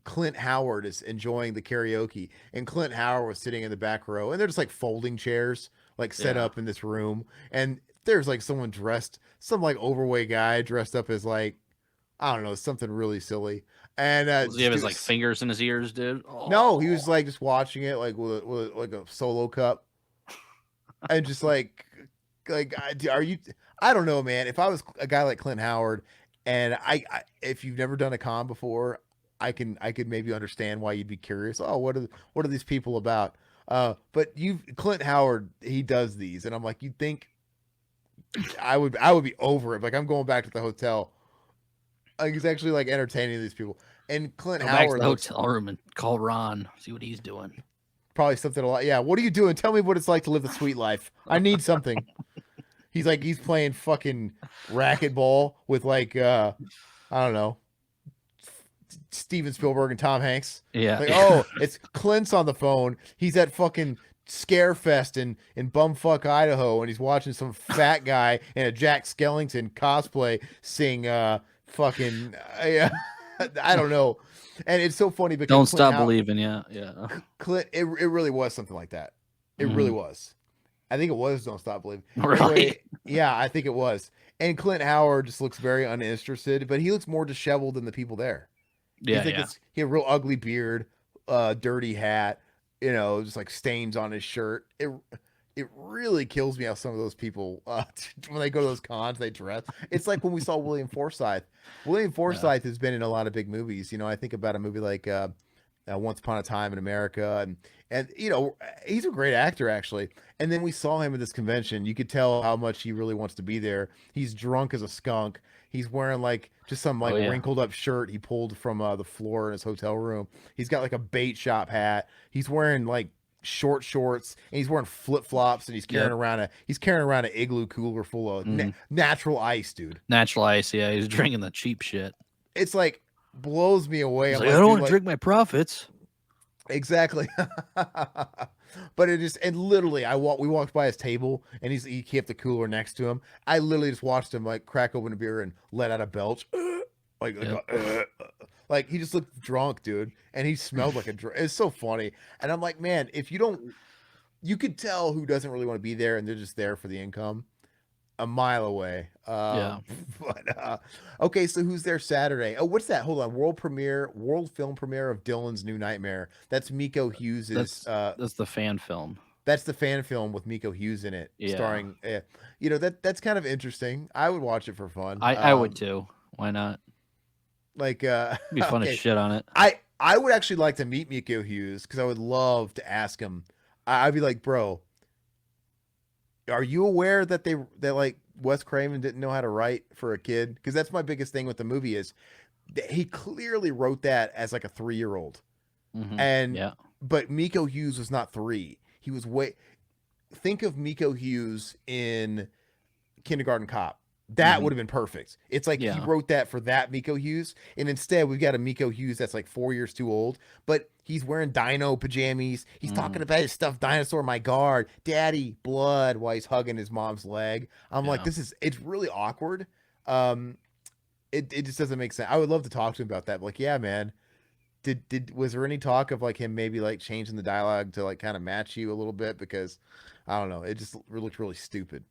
Clint Howard is enjoying the karaoke, and Clint Howard was sitting in the back row, and they're just like folding chairs, like set Yeah. up in this room, and there's like someone dressed, some like overweight guy dressed up as like, I don't know, something really silly. And Does he have his like fingers in his ears, dude? Oh. no, he was like just watching it like with like a solo cup, and just like are you? I don't know, man. If I was a guy like Clint Howard, and if you've never done a con before, I could maybe understand why you'd be curious. Oh, what are these people about? But Clint Howard, he does these, and I'm like, you'd think I would be over it. Like I'm going back to the hotel. Like he's actually like entertaining these people. And Clint Go Howard back to the hotel room and call Ron, see what he's doing. Probably something a lot. Yeah, what are you doing? Tell me what it's like to live the sweet life. I need something. He's playing fucking racquetball with like I don't know, Steven Spielberg and Tom Hanks. Yeah. Like, oh, it's Clint's on the phone. He's at fucking Scarefest in bumfuck Idaho, and he's watching some fat guy in a Jack Skellington cosplay sing fucking I don't know. And it's so funny because Don't Stop Believing. Yeah. Clint, it really was something like that. It really was. I think it was Don't Stop Believing. Really? Anyway, yeah, I think it was. And Clint Howard just looks very uninterested, but he looks more disheveled than the people there. Yeah. He had a real ugly beard, dirty hat, just like stains on his shirt. It really kills me how some of those people, when they go to those cons, they dress. It's like when we saw William Forsythe. William Forsythe has been in a lot of big movies. I think about a movie like Once Upon a Time in America, and he's a great actor actually. And then we saw him at this convention. You could tell how much he really wants to be there. He's drunk as a skunk. He's wearing like just some like wrinkled up shirt he pulled from the floor in his hotel room. He's got like a bait shop hat. He's wearing like short shorts, and he's wearing flip flops, and he's carrying around an igloo cooler full of natural ice, dude. Natural ice. Yeah, he's drinking the cheap shit. It's like blows me away. Like, I don't want to drink my profits. Exactly. But it just, and literally we walked by his table, and he kept the cooler next to him. I literally just watched him like crack open a beer and let out a belch. Like he just looked drunk, dude, and he smelled like it's so funny. And I'm like, man, if you could tell who doesn't really want to be there, and they're just there for the income. a mile away. Yeah. But okay, so who's there Saturday? Oh, what's that? Hold on, world film premiere of Dylan's New Nightmare. That's Miko Hughes's. That's the fan film. That's the fan film with Miko Hughes in it, Yeah. starring. You know that's kind of interesting. I would watch it for fun. I would too. Why not? Like It'd be fun to okay, shit on it. I would actually like to meet Miko Hughes because I would love to ask him. I'd be like, bro, are you aware that that like Wes Craven didn't know how to write for a kid? Because that's my biggest thing with the movie is that he clearly wrote that as like a 3 year old, and Yeah. but Miko Hughes was not 3. He was way. Think of Miko Hughes in Kindergarten Cop. That would have been perfect. It's like he Yeah. wrote that for that Miko Hughes, and instead we've got a Miko Hughes that's like 4 years too old, but he's wearing dino pajamas. He's talking about his stuffed dinosaur, my guard, daddy, blood, while he's hugging his mom's leg. I'm like, Yeah. it's really awkward. Um, it just doesn't make sense. I would love to talk to him about that. But like, yeah, man. Was there any talk of like him maybe like changing the dialogue to like kind of match you a little bit? Because I don't know, it just looked really stupid.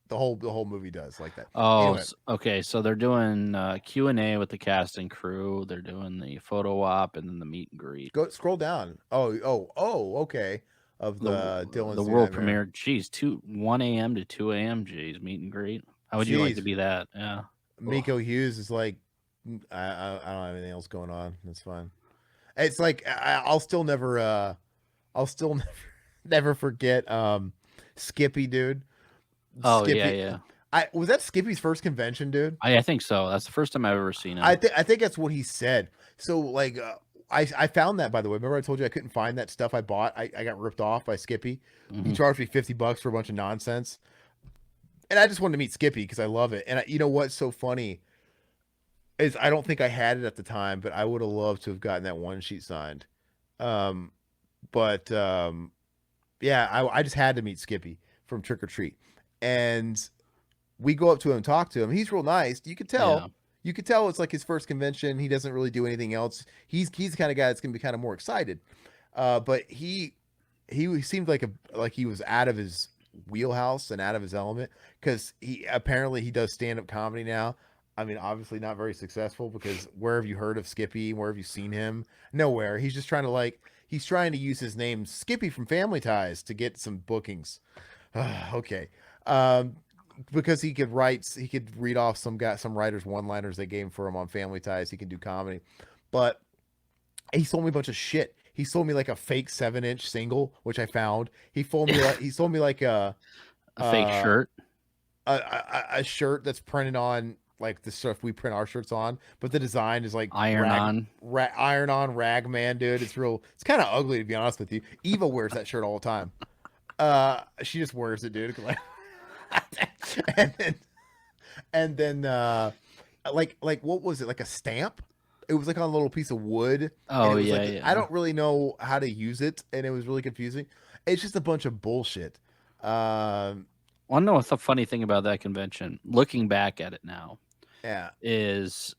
The whole movie does like that. Oh, Anyway, okay. So they're doing Q&A with the cast and crew. They're doing the photo op and then the meet and greet. go scroll down. Oh, okay. Of the Dylan's the New world Nightmare. premiere. Geez, 1 a.m. to 2 a.m. Geez, meet and greet. How would you like to Jeez. be that? Yeah. Miko Hughes is like, I don't have anything else going on. That's fine. It's like I'll still never, I'll still never forget Skippy, dude. Oh Skippy. yeah. I was that Skippy's first convention, dude. I think so. That's the first time I've ever seen him. I think that's what he said. So like I found that, by the way. Remember I told you I couldn't find that stuff I bought. I got ripped off by Skippy. He charged me $50 for a bunch of nonsense. And I just wanted to meet Skippy because I love it. And you know what's so funny is I don't think I had it at the time, but I would have loved to have gotten that one sheet signed. Um, but yeah, I just had to meet Skippy from Trick or Treat. And we go up to him and talk to him. He's real nice. You could tell. Yeah. You could tell it's like his first convention. He doesn't really do anything else. He's the kind of guy that's gonna be kind of more excited. But he seemed like he was out of his wheelhouse and out of his element because he does stand up comedy now. I mean, obviously not very successful because where have you heard of Skippy? Where have you seen him? Nowhere. He's just trying to use his name Skippy from Family Ties to get some bookings. Okay. Because he could read off some writers one-liners they gave for him on Family Ties. He can do comedy, but he sold me a bunch of shit. He sold me like a fake 7-inch single, which I found. He sold me like A fake shirt. a shirt that's printed on like the stuff we print our shirts on, but the design is like Iron-on Ragman, dude. It's kind of ugly to be honest with you. Eva wears that shirt all the time. She just wears it, dude. and then like what was it, like a stamp? It was like on a little piece of wood. Oh and it was yeah. I don't really know how to use it, and it was really confusing. It's just a bunch of bullshit. Well, know what's the funny thing about that convention? Looking back at it now, Yeah. is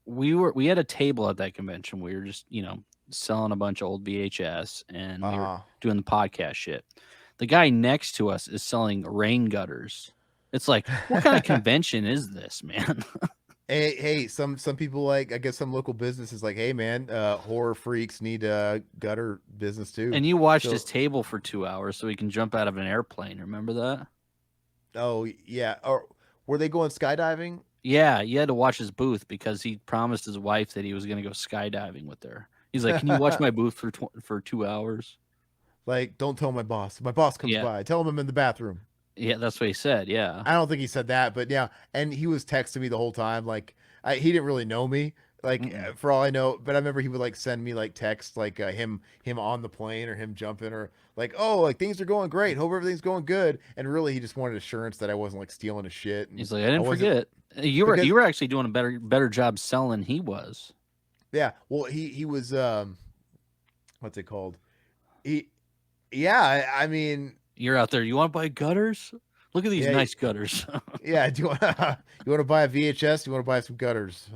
we had a table at that convention. We were just selling a bunch of old VHS and we were doing the podcast shit. The guy next to us is selling rain gutters. It's like, what kind of convention is this, man? Hey, some people, like, I guess some local businesses like, hey man, horror freaks need gutter business too. And you watched his table for 2 hours so he can jump out of an airplane. Remember that? Oh yeah. Or were they going skydiving? Yeah, you had to watch his booth because he promised his wife that he was going to go skydiving with her. He's like, "Can you watch my booth for 2 hours?" Like, don't tell my boss. My boss comes by. Tell him I'm in the bathroom. Yeah, that's what he said. Yeah. I don't think he said that, but yeah. And he was texting me the whole time. Like, he didn't really know me. Like, for all I know, but I remember he would like send me like texts, like him on the plane or him jumping, or like, oh, like things are going great. Hope everything's going good. And really, he just wanted assurance that I wasn't like stealing his shit. And he's like, I didn't forget. You were actually doing a better job selling. He was. Yeah. Well, he was. What's it called? Yeah. I mean, you're out there. You want to buy gutters? Look at these nice gutters. Yeah. Do you want to buy a VHS? Do you want to buy some gutters?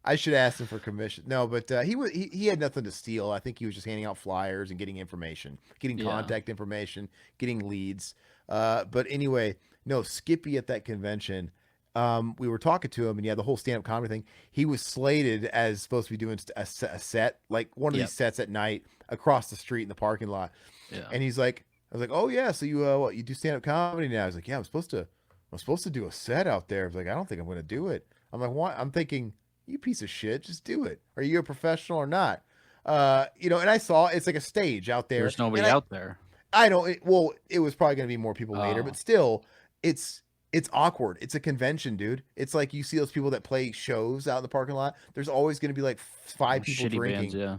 I should ask him for commission. No, but he had nothing to steal. I think he was just handing out flyers and getting information, getting Yeah. contact information, getting leads. But anyway, no, Skippy at that convention. We were talking to him, and yeah, the whole stand-up comedy thing. He was slated as supposed to be doing a set, like one of these Yep. sets at night across the street in the parking lot. Yeah. And he's like, I was like, oh yeah, so you what, you do stand-up comedy now? He's like, yeah, I'm supposed to do a set out there. I was like, I don't think I'm going to do it. I'm like, what? I'm thinking, you piece of shit, just do it. Are you a professional or not? And I saw it's like a stage out there, There's and nobody out there. I know well, it was probably going to be more people later, but Oh, still, it's it's awkward. It's a convention, dude. It's like you see those people that play shows out in the parking lot. There's always going to be like five people shitty bands. drinking. Yeah.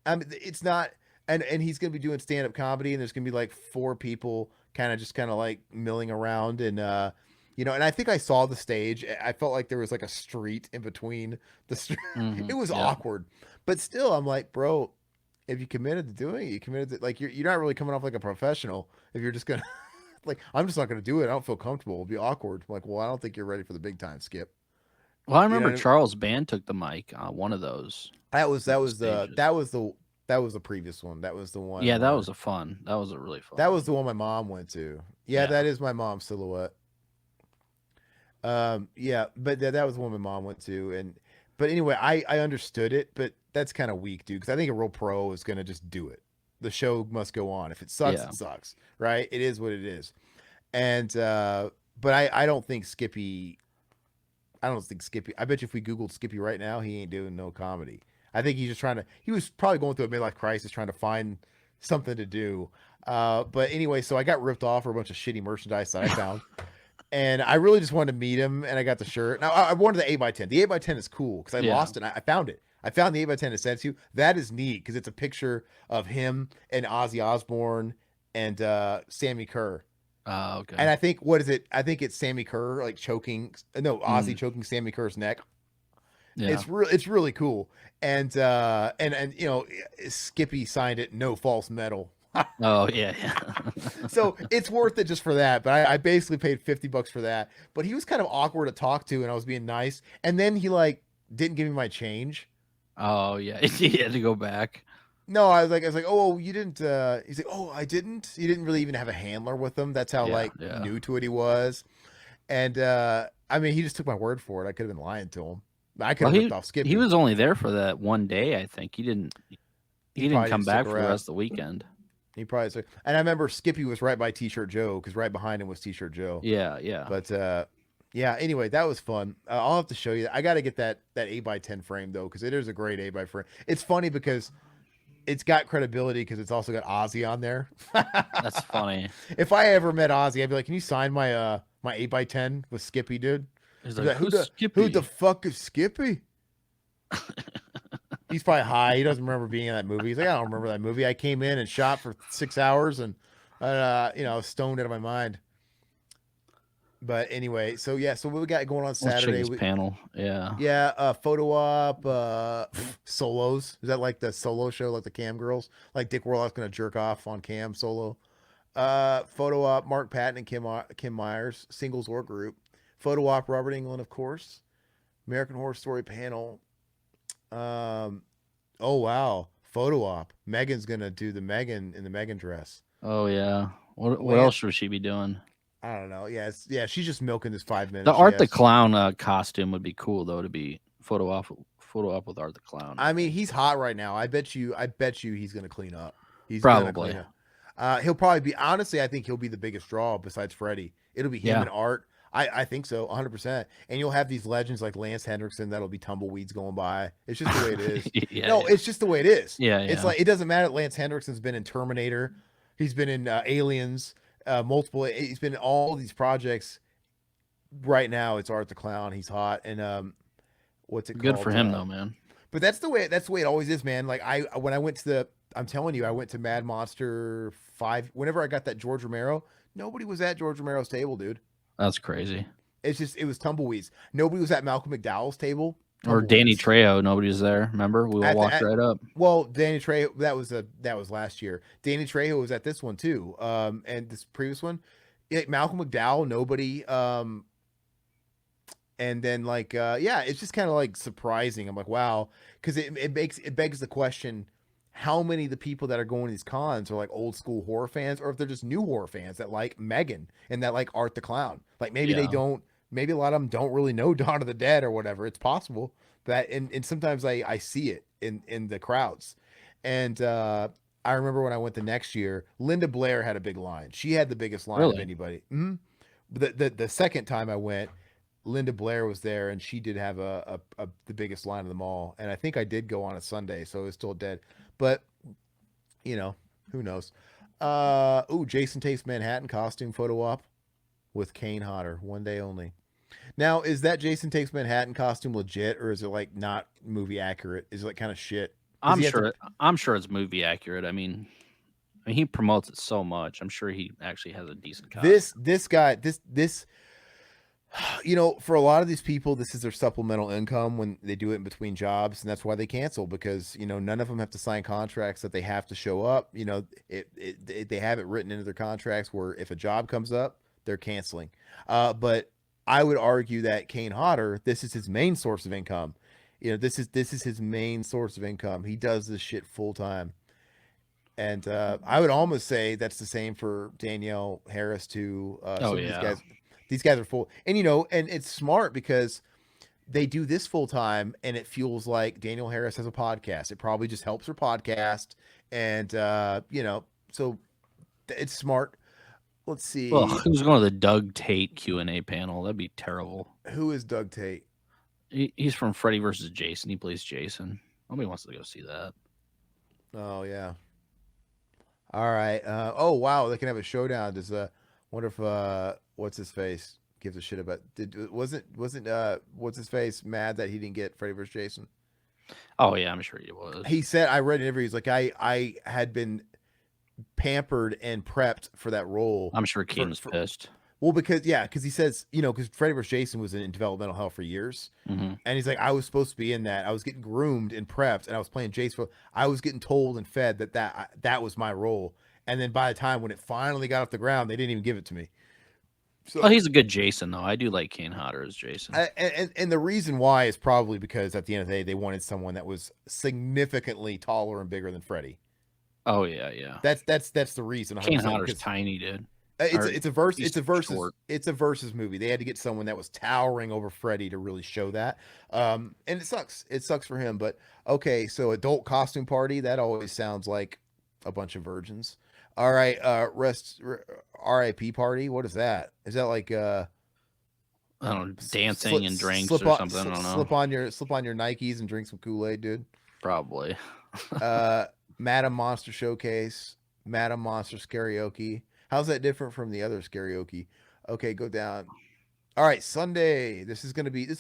I mean, it's not, and he's going to be doing stand up comedy, and there's going to be like four people kind of like milling around, and and I think I saw the stage. I felt like there was like a street in between the street. Hmm. It was Yep. awkward, but still, I'm like, bro, if you committed to doing it, you committed to like you're not really coming off like a professional. If you're just gonna like, I'm just not gonna do it. I don't feel comfortable. It'll be awkward. I'm like, well, I don't think you're ready for the big time, Skip. Well, I You know remember what I mean? Charles Band took the mic on one of those That was one of the stages. that was the previous one. That was the one Yeah, that where was a fun. That was a really fun that was one. the one my mom went to. Yeah, Yeah. that is my mom's silhouette. Yeah, but that was the one my mom went to, and but anyway, I understood it, but that's kind of weak, dude. Because I think a real pro is gonna just do it. The show must go on. If it sucks, Yeah. it sucks, right? It is what it is. And but I don't think Skippy. I don't think Skippy. I bet you if we Googled Skippy right now, he ain't doing no comedy. I think he's just trying to. He was probably going through a midlife crisis, trying to find something to do. But anyway, so I got ripped off for a bunch of shitty merchandise that I found, and I really just wanted to meet him, and I got the shirt. Now I wanted the 8x10. The 8x10 is cool because I Yeah. lost it. I found it. I found the 8x10 it sent you. That is neat because it's a picture of him and Ozzy Osbourne and Sammy Kerr. Okay. And I think what is it? I think it's Sammy Kerr like choking. No, Ozzy Mm, choking Sammy Kerr's neck. yeah. It's really cool. And Skippy signed it no false metal. Oh yeah. Yeah. So it's worth it just for that. But I basically paid $50 for that. But he was kind of awkward to talk to, and I was being nice. And then he like didn't give me my change. Oh yeah. He had to go back. No, I was like, oh, you didn't. He's like, oh, I didn't. He didn't really even have a handler with him. That's how Yeah. like Yeah. new to it he was. And I mean, he just took my word for it. I could have been lying to him. I could Well, have ripped off Skippy. he was only there for that one day. I think he didn't Probably come just stuck back for the around. rest of the weekend. He probably said, and I remember Skippy was right by T-shirt Joe because right behind him was T-shirt Joe. Yeah. Yeah. But yeah. Anyway, that was fun. I'll have to show you. I got to get that 8x10 frame though because it is a great 8x frame. It's funny because it's got credibility because it's also got Ozzy on there. That's funny. If I ever met Ozzy, I'd be like, "Can you sign my 8x10 with Skippy, dude?" He's He'd be like, like, who's who Skippy? the fuck is Skippy? He's probably high. He doesn't remember being in that movie. He's like, I don't remember that movie. I came in and shot for 6 hours and, I was stoned out of my mind. But anyway, so yeah, so what we got going on Let's check Saturday? his panel. Yeah. Yeah, photo op, solos. Is that like the solo show, like the Cam Girls? Like Dick Warlock's gonna jerk off on Cam solo. Photo op, Mark Patton and Kim Myers, singles or group. Photo op, Robert England, of course. American Horror Story panel. Um, oh wow, photo op. Megan's gonna do the Megan in the Megan dress. Oh yeah. What Lan- else would she be doing? I don't know. Yeah, yeah, she's just milking this 5 minutes. The she Art the has. Clown costume would be cool though to be photo op with Art the Clown. I mean, he's hot right now. I bet you he's gonna clean up. He's gonna Probably. clean up. He'll probably be honestly, I think he'll be the biggest draw besides Freddie. It'll be him Yeah. and Art. I think so, 100%. And you'll have these legends like Lance Hendrickson that'll be tumbleweeds going by. It's just the way it is. Yeah. No, Yeah. it's just the way it is. Yeah, It's yeah. like it doesn't matter. Lance Hendrickson's been in Terminator. He's been in Aliens, multiple. He's been in all these projects. Right now, it's Art the Clown. He's hot, and what's it Good called? for him though, man. But that's the way it always is, man. Like when I went to I'm telling you, I went to Mad Monster 5. Whenever I got that George Romero, nobody was at George Romero's table, dude. That's crazy. It was tumbleweeds. Nobody was at Malcolm McDowell's table. Or Danny Tumbleweeds. Trejo, nobody's there. Remember, we all walked right up. Well, Danny Trejo, that was last year. Danny Trejo was at this one too. And this previous one, Malcolm McDowell, nobody. And then like yeah, it's just kind of like surprising. I'm like, wow, because it begs the question, how many of the people that are going to these cons are like old school horror fans, or if they're just new horror fans that like Megan and that like Art the Clown. Like maybe they Yeah. don't, maybe a lot of them don't really know Dawn of the Dead or whatever. It's possible that, and sometimes I see it in the crowds. And I remember when I went the next year, Linda Blair had a big line. She had the biggest line of Really? anybody. The second time I went, Linda Blair was there, and she did have the biggest line of them all. And I think I did go on a Sunday, so it was still dead. But you know, who knows? Jason Takes Manhattan costume photo op with Kane Hodder, 1 day only. Now, is that Jason Takes Manhattan costume legit, or is it like not movie accurate? Is it like kind of shit? Does I'm he have to? sure. I'm sure it's movie accurate. I mean, he promotes it so much. I'm sure he actually has a decent costume. This guy, this for a lot of these people, this is their supplemental income when they do it in between jobs, and that's why they cancel, because none of them have to sign contracts that they have to show up. They have it written into their contracts where if a job comes up, they're canceling. But I would argue that Kane Hodder, this is his main source of income. This is his main source of income. He does this shit full time. And I would almost say that's the same for Danielle Harris too. Oh Some of yeah. these guys are full, and it's smart because they do this full time, and it feels like Danielle Harris has a podcast. It probably just helps her podcast, and so it's smart. Let's Well, see, who's going to the Doug Tate Q&A panel? That'd be terrible. who is Doug Tate? He's from Freddy versus Jason. He plays Jason. Nobody wants to go see that. Oh yeah. All right. Oh wow, they can have a showdown. Does wonder if what's his face gives a shit about? Wasn't what's his face mad that he didn't get Freddy vs. Jason? Oh yeah, I'm sure he was. He said, I read an interview. He's like, I had been pampered and prepped for that role. I'm sure Kane was for pissed. Well, because he says, because Freddy vs. Jason was in developmental hell for years. Hmm. And he's like, I was supposed to be in that. I was getting groomed and prepped, and I was playing Jason. I was getting told and fed that was my role. And then by the time when it finally got off the ground, they didn't even give it to me. So, Well, he's a good Jason though. I do like Kane Hodder as Jason. and the reason why is probably because at the end of the day, they wanted someone that was significantly taller and bigger than Freddy. Oh yeah, yeah. That's the reason. Kane 100%, Hodder's because tiny, dude. It's a verse. He's It's a versus. short. It's a versus movie. They had to get someone that was towering over Freddy to really show that. And it sucks. It sucks for him. But okay, so adult costume party. That always sounds like a bunch of virgins. All right. R.I.P. party. What is that? Is that like I don't know, dancing and drinks or something. I don't know. Slip on your Nikes and drink some Kool-Aid, dude. Probably. Madam Monster Showcase. Madam Monsters karaoke. How's that different from the other karaoke? Okay, go down. All right, Sunday. This is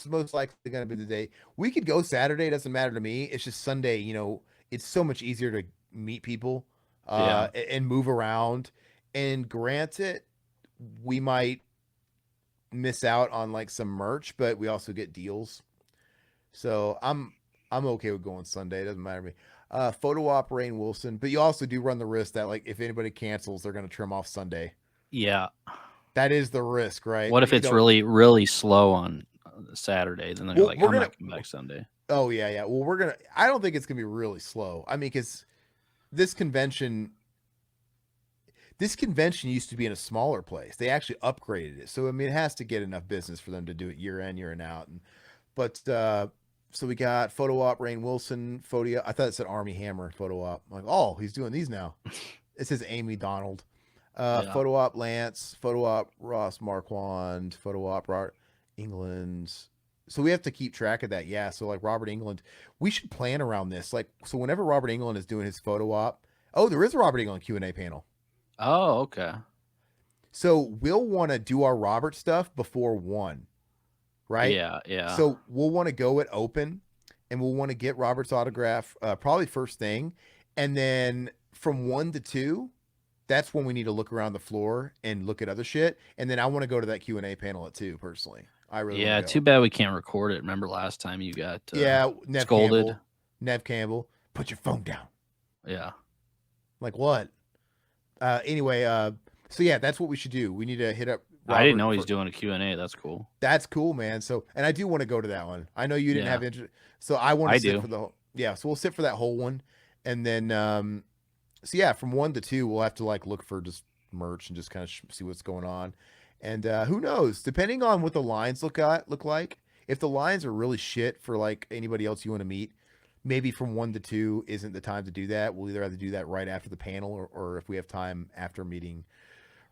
most likely gonna be the day. We could go Saturday, it doesn't matter to me. It's just Sunday, it's so much easier to meet people Yeah. and move around. And granted, we might miss out on like some merch, but we also get deals. So I'm okay with going Sunday. It doesn't matter to me. Photo op Rainn Wilson, but you also do run the risk that like if anybody cancels, they're gonna trim off Sunday. Yeah. That is the risk, right? What if it's really, really slow on Saturday? Then they're Well, like, we're I'm gonna. not coming back Sunday. Oh yeah, yeah. Well, I don't think it's gonna be really slow. I mean, because this convention, this convention used to be in a smaller place. They actually upgraded it, so I mean, it has to get enough business for them to do it year in, year in out. But so we got photo op Rainn Wilson, photo. I thought it said Army Hammer photo op. I'm like, oh, he's doing these now. It says Amy Donald. Yeah. Photo op Lance, photo op Ross Marquand, photo op Robert England. So we have to keep track of that. Yeah. So like Robert England, we should plan around this. Like, so whenever Robert England is doing his photo op, there is a Robert England Q&A panel. Oh, okay. So we'll want to do our Robert stuff before 1, right? Yeah, yeah. So we'll want to go at open, and we'll want to get Robert's autograph probably first thing. And then from 1 to 2, that's when we need to look around the floor and look at other shit. And then I want to go to that Q&A panel at 2 personally. I really yeah. want to go. Too bad we can't record it. Remember last time you got Nev scolded? Campbell. Nev Campbell, put your phone down. Yeah. Like what? Anyway, so yeah, that's what we should do. We need to hit up I didn't know For, he's doing a Q&A. That's cool. that's cool, man. So, and I do want to go to that one. I know you didn't Yeah, have interest, so I want to I sit do. for the whole. Yeah, so we'll sit for that whole one, and then so yeah, from 1 to 2, we'll have to like look for just merch and just kind of see what's going on, and who knows? Depending on what the lines look like, if the lines are really shit for like anybody else you want to meet, maybe from 1 to 2 isn't the time to do that. We'll either have to do that right after the panel, or if we have time after meeting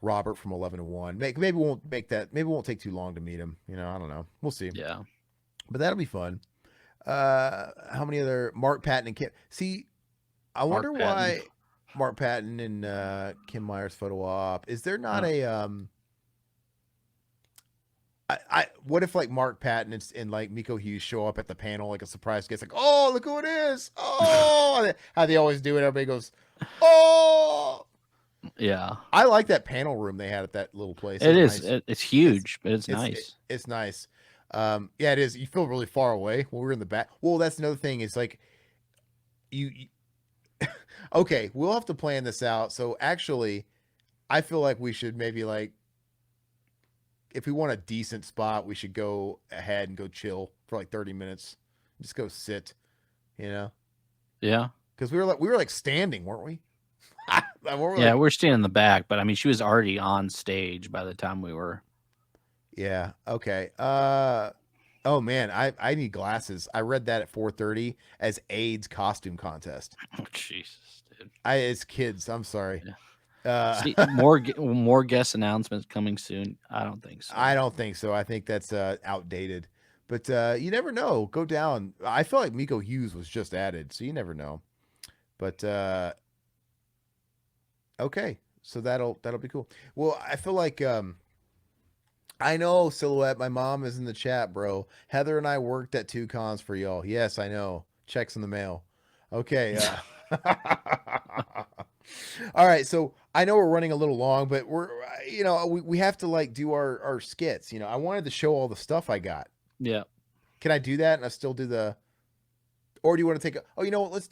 Robert from 11 to 1. Maybe we won't make that. Maybe it won't take too long to meet him. You know, I don't know. We'll see. Yeah. But that'll be fun. How many other Mark Patton and Kim? See, I Mark wonder Patton. why Mark Patton and Kim Myers photo op. Is there not Uh, a I what if like Mark Patton and like Miko Hughes show up at the panel like a surprise guest, like, oh, look who it is. Oh, how they always do it. Everybody goes, oh. yeah. I like that panel room they had at that little place. It It was is. nice. It's It's huge, but it's nice. it's nice. Yeah, it is. You feel really far away when we're in the back. Well, that's another thing. It's like you okay, we'll have to plan this out. So actually, I feel like we should maybe like if we want a decent spot, we should go ahead and go chill for like 30 minutes. Just go sit, you know? Yeah. Because we were like standing, weren't we? Weren't we Yeah, like, we're standing in the back, but I mean, she was already on stage by the time we were. yeah, okay. Oh man, I need glasses. I read that at 4:30 as AIDS costume contest. Oh, Jesus, dude. It's kids. I'm sorry. Yeah. Uh, See, more guest announcements coming soon. I don't think so. I don't think so. I think that's outdated. But you never know. Go down. I feel like Miko Hughes was just added, so you never know. But okay, so that'll be cool. Well, I feel like I know Silhouette. My mom is in the chat, bro. Heather and I worked at 2 cons for y'all. Yes, I know. Checks in the mail. Okay. All right, so I know we're running a little long, but we have to like do our skits. You know, I wanted to show all the stuff I got. Yeah. Can I do that and I still do or do you want to take oh, you know what, let's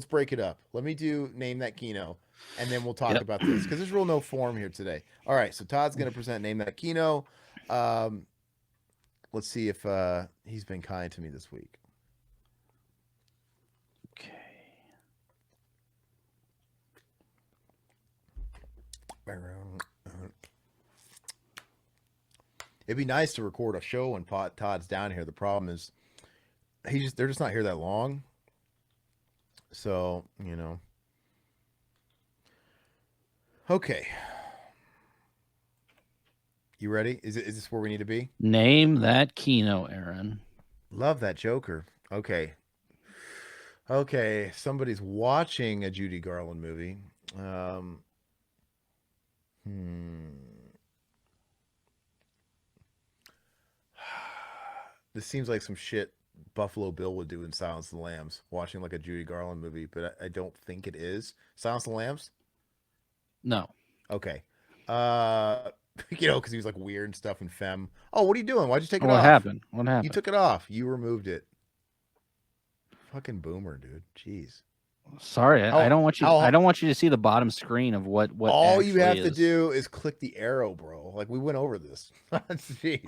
break it up. Let me do Name That Kino, and then we'll talk Yep. about this because there's real no form here today. All right, so Todd's gonna present Name That Kino. Let's see if he's been kind to me this week. Okay. It'd be nice to record a show when Todd's down here. The problem is they're just not here that long. So, you know. Okay. You ready? Is this where we need to be? Name that Kino, Aaron. Love that Joker. Okay. Okay, somebody's watching a Judy Garland movie. This seems like some shit Buffalo Bill would do in Silence of the Lambs, watching like a Judy Garland movie, but I don't think it is. Silence of the Lambs? No. Okay. Because he was like weird and stuff and femme. Oh, what are you doing? Why'd you take it What off? happened? What happened? You took it off. You removed it. Fucking boomer, dude. Jeez. Sorry, I don't want you. how- I don't want you to see the bottom screen of what. All you have actually to is. do is click the arrow, bro. Like we went over this. Jeez.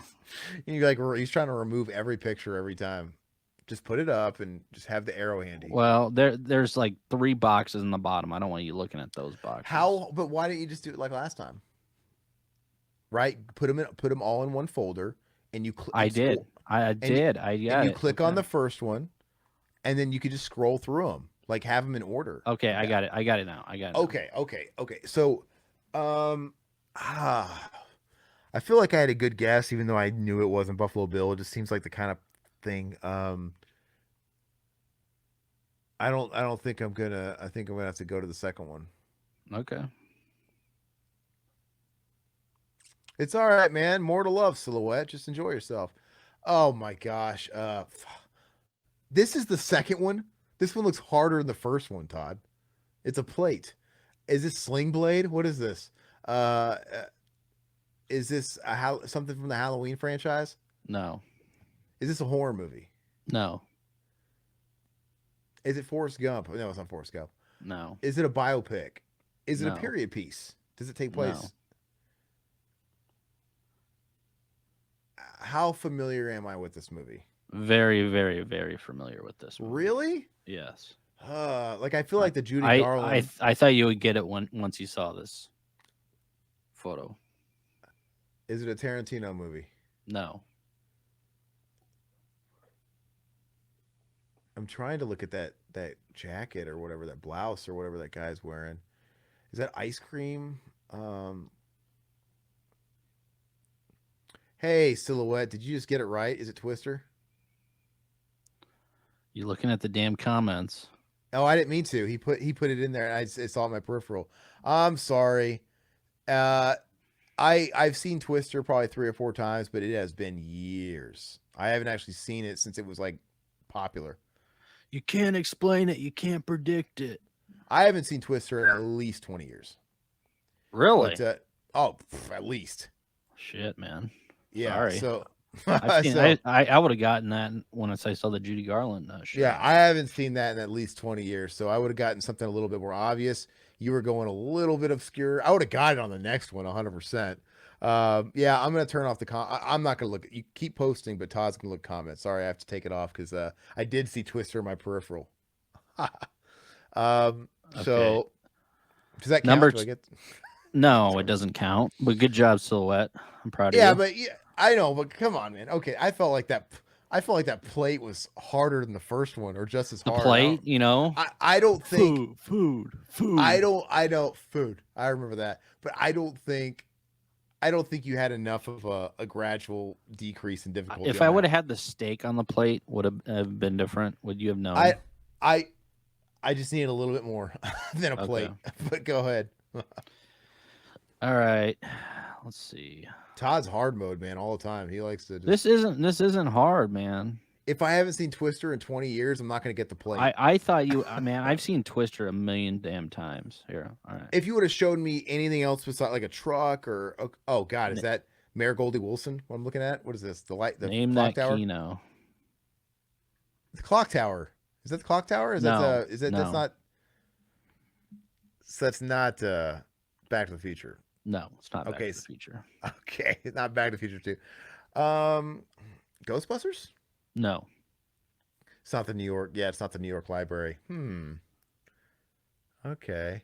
You like he's trying to remove every picture every time. Just put it up and just have the arrow handy. Well, there's like 3 boxes in the bottom. I don't want you looking at those boxes. But why didn't you just do it like last time? Right? Put them all in one folder, and you. I did. I did. I got and you it. click on Okay. the first one, and then you could just scroll through them, like have them in order. Okay, I got it. I got it now. I got it. Okay. So, I feel like I had a good guess, even though I knew it wasn't Buffalo Bill. It just seems like the kind of thing. I don't think I'm gonna. I think I'm gonna have to go to the second one. Okay. It's all right, man. More to love, Silhouette. Just enjoy yourself. Oh my gosh. This is the second one. This one looks harder than the first one, Todd. It's a plate. Is this Sling Blade? What is this? Is this something from the Halloween franchise? No. Is this a horror movie? No. Is it Forrest Gump? No, it's not Forrest Gump. No. Is it a biopic? Is it No. a period piece? Does it take place? No. how familiar am I with this movie? Very, very, very familiar with this movie. Really? Yes. Like I feel like the Judy I Garland. I thought you would get it once you saw this photo. Is it a Tarantino movie? No. I'm trying to look at that jacket or whatever, that blouse or whatever that guy's wearing. Is that Ice Cream? Um, hey, Silhouette, did you just get it right? Is it Twister? You looking at the damn comments. Oh, I didn't mean to. He put it in there, and I saw it in my peripheral. I'm sorry. Uh, I've seen Twister probably 3 or 4 times, but it has been years. I haven't actually seen it since it was like popular. You can't explain it. You can't predict it. I haven't seen Twister in at least 20 years. Really? But at least. Shit, man. Yeah. Sorry. So, I've seen, so I would have gotten that once I saw the Judy Garland shit. yeah, I haven't seen that in at least 20 years. So I would have gotten something a little bit more obvious. You were going a little bit obscure. I would have got it on the next one 100%. Yeah, I'm going to turn off the I'm not going to look. You keep posting, but Todd's going to look comments. Sorry, I have to take it off because I did see Twister in my peripheral. So Okay. does that count? Number Do I get... No, it doesn't count. But good job, Silhouette. I'm proud of Yeah, you. but yeah, I know, but come on, man. Okay, I felt like that plate was harder than the first one, or just as The hard. plate, you know. I don't think Food. I know food. I remember that, but I don't think you had enough of a gradual decrease in difficulty. If I would have had the steak on the plate, would have been different. Would you have known? I just needed a little bit more than a plate. But go ahead. All right. Let's see. Todd's hard mode, man, all the time. He likes to. This isn't hard, man. If I haven't seen Twister in 20 years, I'm not going to get the plate. I thought you. Man, I've seen Twister a million damn times. Here, all right. If you would have showed me anything else besides like a truck or oh god, is that Mayor Goldie Wilson? What I'm looking at? What is this? The Name clock that tower? Kino. The clock tower. Is that the clock tower? Is No, that is that no. that's not? So that's not Back to the Future. No, it's not Back Okay, to the Future. Okay, not Back to the Future 2. Ghostbusters? No. It's not the New York. Yeah, it's not the New York Library. Okay.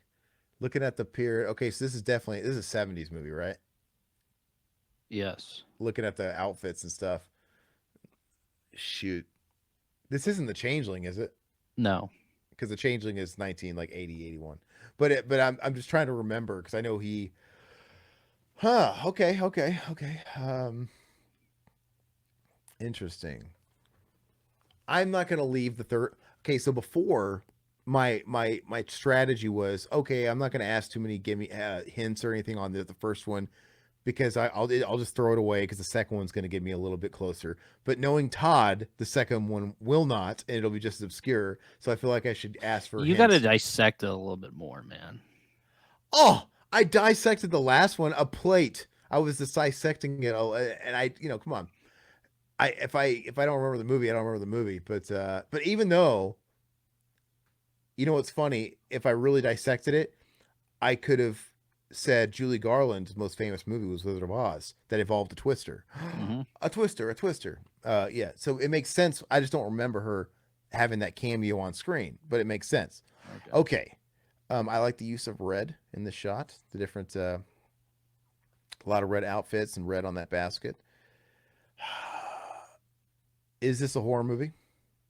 Looking at the period. Okay, so this is a 70s movie, right? Yes. Looking at the outfits and stuff. Shoot. This isn't The Changeling, is it? No. Because The Changeling is 80, 81. But I'm just trying to remember because I know he. Okay. Interesting. I'm not gonna leave the third. Okay, so before my strategy was okay. I'm not gonna ask too many give me hints or anything on the first one because I'll just throw it away because the second one's gonna get me a little bit closer. But knowing Todd, the second one will not, and it'll be just as obscure. So I feel like I should ask for. You got to dissect it a little bit more, man. Oh, I dissected the last one. A plate. I was just dissecting it, and I, come on. If I don't remember the movie, I don't remember the movie. But even though, what's funny? If I really dissected it, I could have said Julie Garland's most famous movie was Wizard of Oz that evolved a Twister. Mm-hmm. A Twister. Yeah. So it makes sense. I just don't remember her having that cameo on screen, but it makes sense. Okay. I like the use of red in the shot. The different, a lot of red outfits and red on that basket. Is this a horror movie?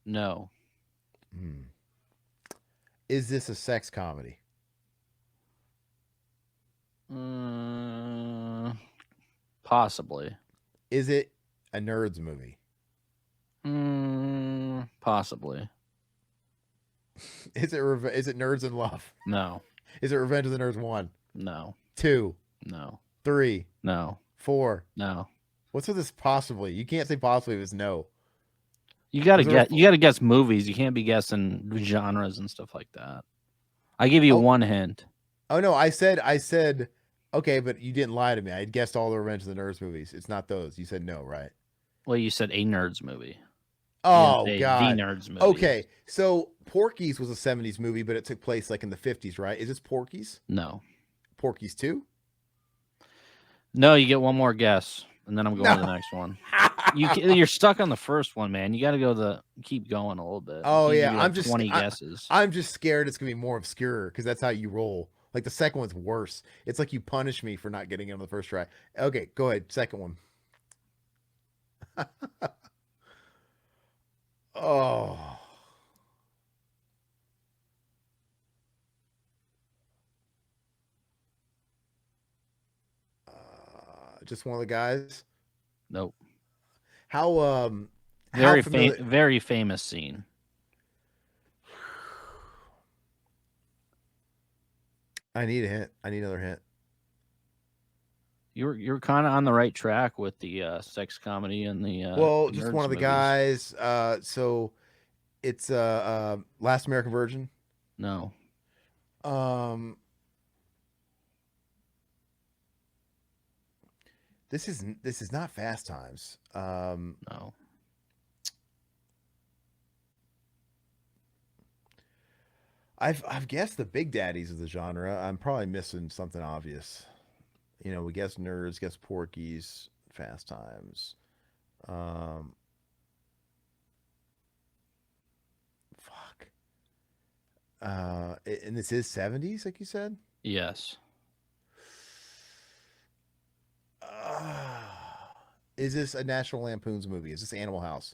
No. Is this a sex comedy? Possibly. Is it a nerds movie? Possibly. Is it Nerds in Love? No. Is it Revenge of the Nerds 1? No. 2? No. 3? No. 4? No. What's with this possibly? You can't say possibly if it's no. You gotta guess movies. You can't be guessing genres and stuff like that. I give you one hint. Oh no, I said okay, but you didn't lie to me. I had guessed all the Revenge of the Nerds movies. It's not those. You said no, right? Well, you said a nerds movie. Oh the god. Nerds movie. Okay. So Porky's was a 70s movie, but it took place like in the 50s, right? Is this Porky's? No. Porky's 2? No, you get one more guess, and then I'm going to the next one. you're stuck on the first one, man. You got to keep going a little bit. You Oh can't yeah, give you like 20 guesses. I'm just scared it's gonna be more obscure because that's how you roll. Like the second one's worse. It's like you punish me for not getting it on the first try. Okay, go ahead. Second one. Oh. Just one of the guys. Nope. How familiar? Very famous scene. I need a hint. I need another hint. You're kind of on the right track with the sex comedy and the Well, just nerds one of the movies. guys. So it's Last American Virgin. No. Um, this is not Fast Times. No. I've guessed the big daddies of the genre. I'm probably missing something obvious. You know, we guess nerds, guess Porky's, Fast Times. Um, fuck. And this is 70s, like you said. Yes. Is this a National Lampoon's movie? Is this Animal House?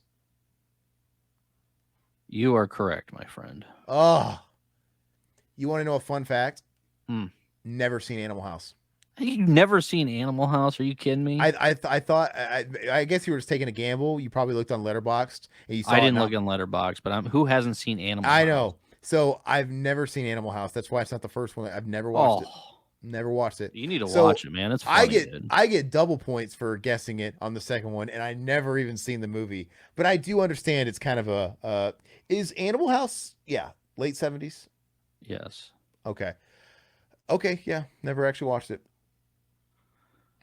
You are correct, my friend. Oh, you want to know a fun fact? Hmm. Never seen Animal House. You've never seen Animal House? Are you kidding me? I thought I guess you were just taking a gamble. You probably looked on Letterboxd and you saw. I didn't look on Letterboxd, but who hasn't seen Animal House? I know. So I've never seen Animal House. That's why it's not the first one. I've never watched it. Never watched it. You need to watch it, man. It's funny, I get double points for guessing it on the second one, and I never even seen the movie. But I do understand it's kind of a is Animal House? Yeah, late 70s. Yes. Okay. Yeah, never actually watched it.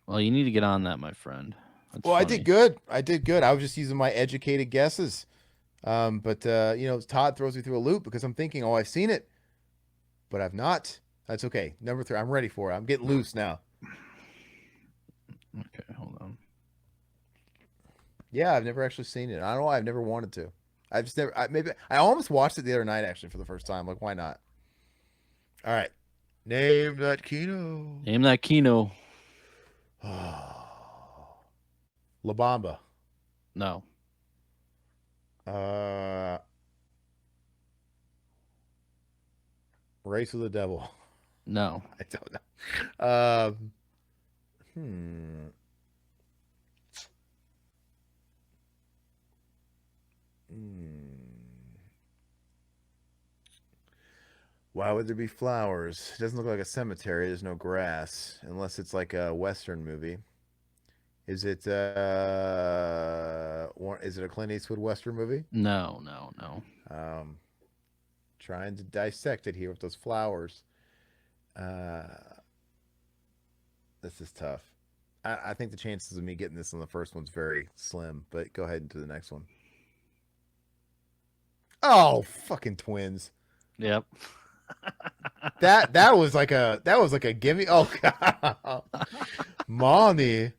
Well, you need to get on that, my friend. That's well, funny. I did good. I was just using my educated guesses. But you know, Todd throws me through a loop because I'm thinking, oh, I've seen it, but I've not. That's okay. Number 3. I'm ready for it. I'm getting loose now. Okay, hold on. Yeah, I've never actually seen it. I don't know why I've never wanted to. I've just never. I almost watched it the other night actually for the first time. Like, why not? All right, name that Kino. Name that Kino. La Bamba. No. Race of the Devil. No. I don't know. Hmm. Why would there be flowers? It doesn't look like a cemetery. There's no grass, unless it's like a Western movie. Is it a Clint Eastwood Western movie? No. Trying to dissect it here with those flowers. This is tough. I think the chances of me getting this on the first one's very slim, but go ahead into the next one. Oh, fucking Twins. Yep. that was like a gimme. Oh god. Mommy.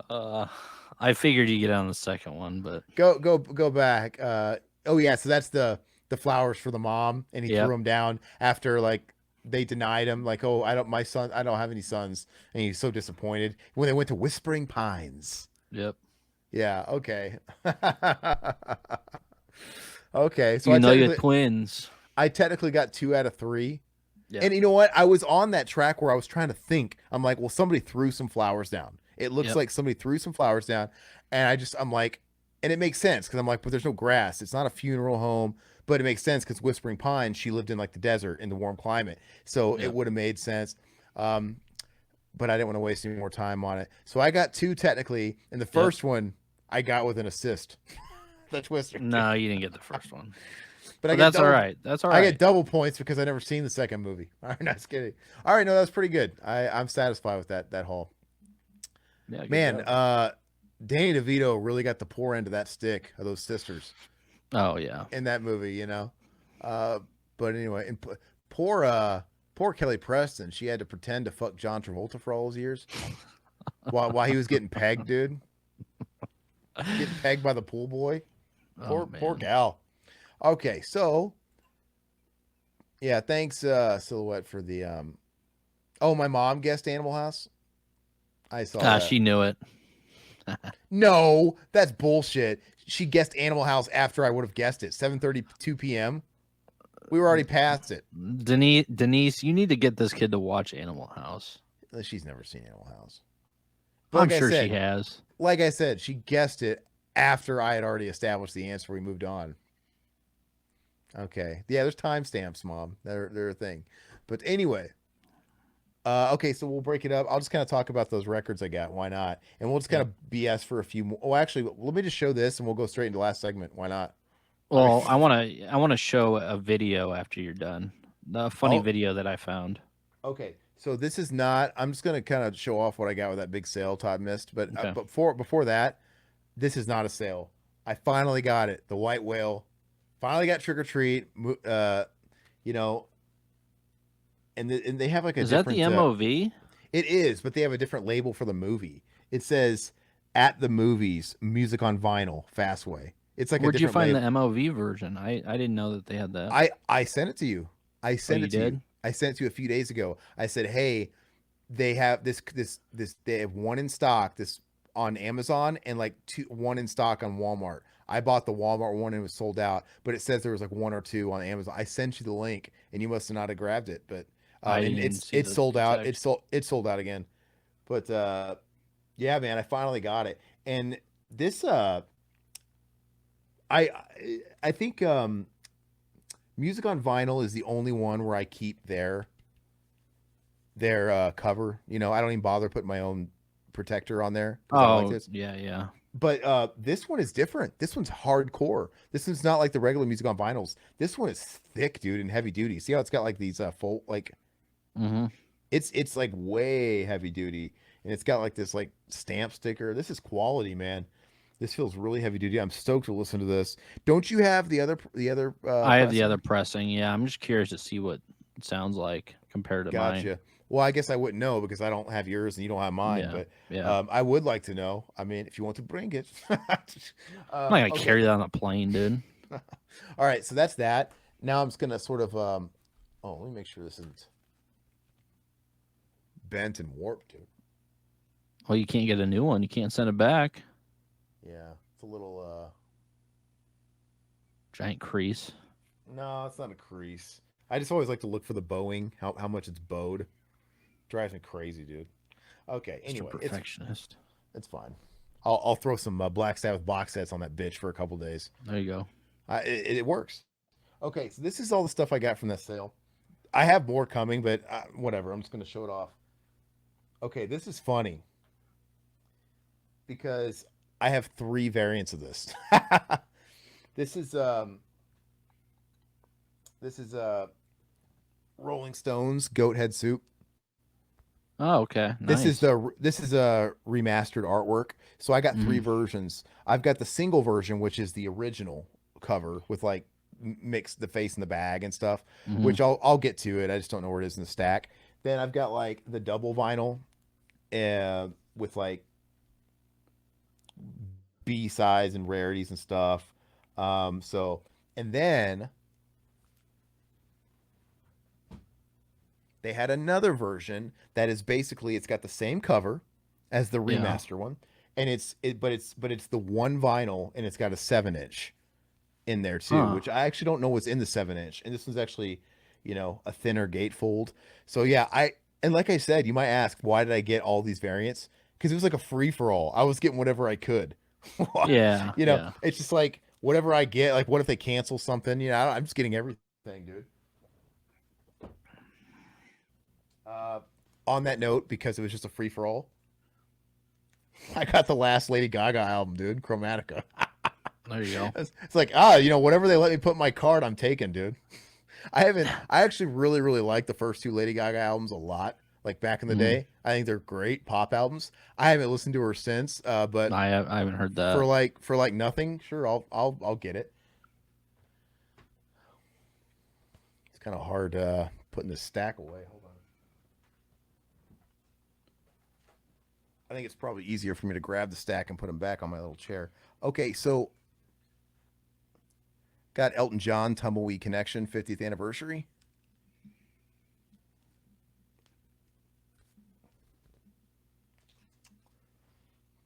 I figured you get on the second one, but go back. Oh yeah, so that's the flowers for the mom, and he threw them down after like they denied him, like, oh, I don't have any sons, and he's so disappointed when they went to Whispering Pines. Yep. Yeah. Okay. Okay. So you know you're twins. I technically got 2 out of 3. Yeah. And you know what? I was on that track where I was trying to think. I'm like, well, somebody threw some flowers down. It looks like somebody threw some flowers down, and I'm like, and it makes sense because I'm like, but there's no grass. It's not a funeral home, but it makes sense because Whispering Pines, she lived in like the desert in the warm climate, so it would have made sense. But I didn't want to waste any more time on it, so I got 2 technically, and the first one I got with an assist. The Twister. No, you didn't get the first one. But that's all right. That's all right. I get double points because I never seen the second movie. All right, not just kidding. All right, no, that's pretty good. I'm satisfied with that haul. Yeah, man. Danny DeVito really got the poor end of that stick of those sisters. Oh yeah, in that movie, you know. But anyway, and poor Kelly Preston. She had to pretend to fuck John Travolta for all those years. while he was getting pegged, dude. Getting pegged by the pool boy. Oh Poor man. gal. Okay, so yeah, thanks Silhouette for the oh, my mom guessed Animal House. I saw that. She knew it. No, that's bullshit. She guessed Animal House after I would have guessed it. 7:32 p.m. We were already past it. Denise, you need to get this kid to watch Animal House. She's never seen Animal House. But I'm sure she has. like I said, she guessed it after I had already established the answer. We moved on. Okay. Yeah, there's timestamps, Mom. They're a thing. But anyway, okay, so we'll break it up. I'll just kind of talk about those records I got. Why not? And we'll just kind of BS for a few more. Oh, actually, let me just show this and we'll go straight into the last segment. Why not? Well, I want to show a video after you're done. The funny Oh, video that I found. okay. So this is not. I'm just gonna kind of show off what I got with that big sale Todd missed. But Okay. before that, this is not a sale. I finally got it. The white whale. Finally got Trick or Treat. You know, and they have like a Is that the different. MOV? It is, but they have a different label for the movie. It says "At the Movies," music on vinyl, Fastway. It's like a Where'd you different find the label. MOV version? I didn't know that they had that. I sent it to you. I Oh, sent you it to you. did? I sent it to you a few days ago. I said, "Hey, they have this. They have one in stock. This on Amazon and like one in stock on Walmart. I bought the Walmart one and it was sold out, but it says there was like one or two on Amazon. I sent you the link and you must have not have grabbed it, but I and didn't even see it's the sold out. text. It's sold out again. But yeah, man, I finally got it. And this I I think music on vinyl is the only one where I keep their cover. You know, I don't even bother putting my own protector on there because I don't like Oh, this. yeah, yeah. But this one is different. This one's hardcore. This one's not like the regular music on vinyls. This one is thick, dude, and heavy duty. See how it's got like these full like Mm-hmm. it's like way heavy duty, and it's got like this like stamp sticker. This is quality, man. This feels really heavy duty. I'm stoked to listen to this. Don't you have the other I have the pressing? other pressing. Yeah, I'm just curious to see what it sounds like compared to mine. Gotcha. Well, I guess I wouldn't know because I don't have yours and you don't have mine, Yeah, but yeah. I would like to know. I mean, if you want to bring it. I'm not gonna Okay. carry that on a plane, dude. All right. So that's that. Now I'm just gonna sort of oh, let me make sure this isn't bent and warped, dude. Well, you can't get a new one. You can't send it back. Yeah, it's a little Giant crease. no, it's not a crease. I just always like to look for the bowing, how much it's bowed. Drives me crazy, dude. Okay, Just a anyway, perfectionist. it's fine. I'll throw some Black Sabbath box sets on that bitch for a couple days. There you go. It works. Okay, so this is all the stuff I got from that sale. I have more coming, but whatever. I'm just gonna show it off. Okay, this is funny because I have three variants of this. This is Rolling Stones Goat Head Soup. Oh, okay. Nice. This is a remastered artwork. So I got three Hmm. versions. I've got the single version, which is the original cover with like mix the face in the bag and stuff, Hmm. which I'll get to it. I just don't know where it is in the stack. Then I've got like the double vinyl with like B sides and rarities and stuff. So and then they had another version that is basically it's got the same cover as the Yeah. remaster one, and it's the one vinyl and it's got a 7-inch in there too, Huh. which I actually don't know what's in the 7-inch, and this one's actually a thinner gatefold. So yeah, and like I said, you might ask why did I get all these variants? Because it was like a free for all. I was getting whatever I could. Yeah. Yeah. It's just like whatever I get. Like what if they cancel something? I'm just getting everything, dude. Uh, on that note, because it was just a free for all, I got the last Lady Gaga album, dude, Chromatica. There you go. It's like, whatever they let me put in my card, I'm taking, dude. I actually really, really like the first two Lady Gaga albums a lot. Like back in the Hmm. day, I think they're great pop albums. I haven't listened to her since, but I haven't heard that. for like nothing, sure, I'll get it. It's kind of hard putting this stack away. Hold on. I think it's probably easier for me to grab the stack and put them back on my little chair. Okay, so got Elton John Tumbleweed Connection 50th anniversary.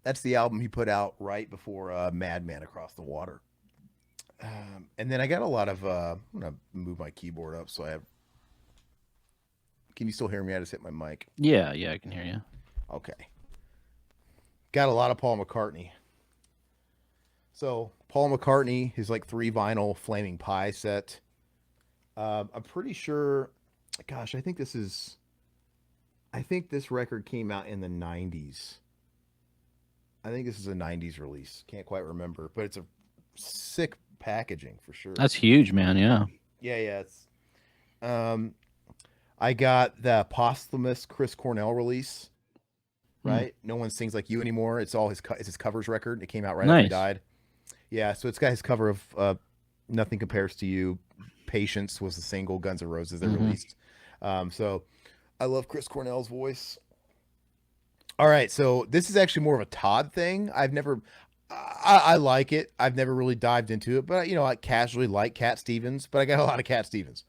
That's the album he put out right before Madman Across the Water. And then I got a lot of. I'm gonna move my keyboard up so I have. Can you still hear me? I just hit my mic. Yeah, I can hear you. Okay. Got a lot of Paul McCartney. So Paul McCartney, his like 3 vinyl Flaming Pie set. I'm pretty sure. Gosh, I think this record came out in the 90s. I think this is a 90s release. Can't quite remember, but it's a sick packaging for sure. That's huge, man. Yeah. Yeah. It's I got the posthumous Chris Cornell release. Right? No One Sings Like You Anymore. It's all it's his covers record. It came out right after he Nice. died. Yeah, so it's got his cover of Nothing Compares to You. Patience was the single Guns N' Roses they released. So I love Chris Cornell's voice. All right, so this is actually more of a Todd thing. I like it. I've never really dived into it, but I casually like Cat Stevens, but I got a lot of Cat Stevens.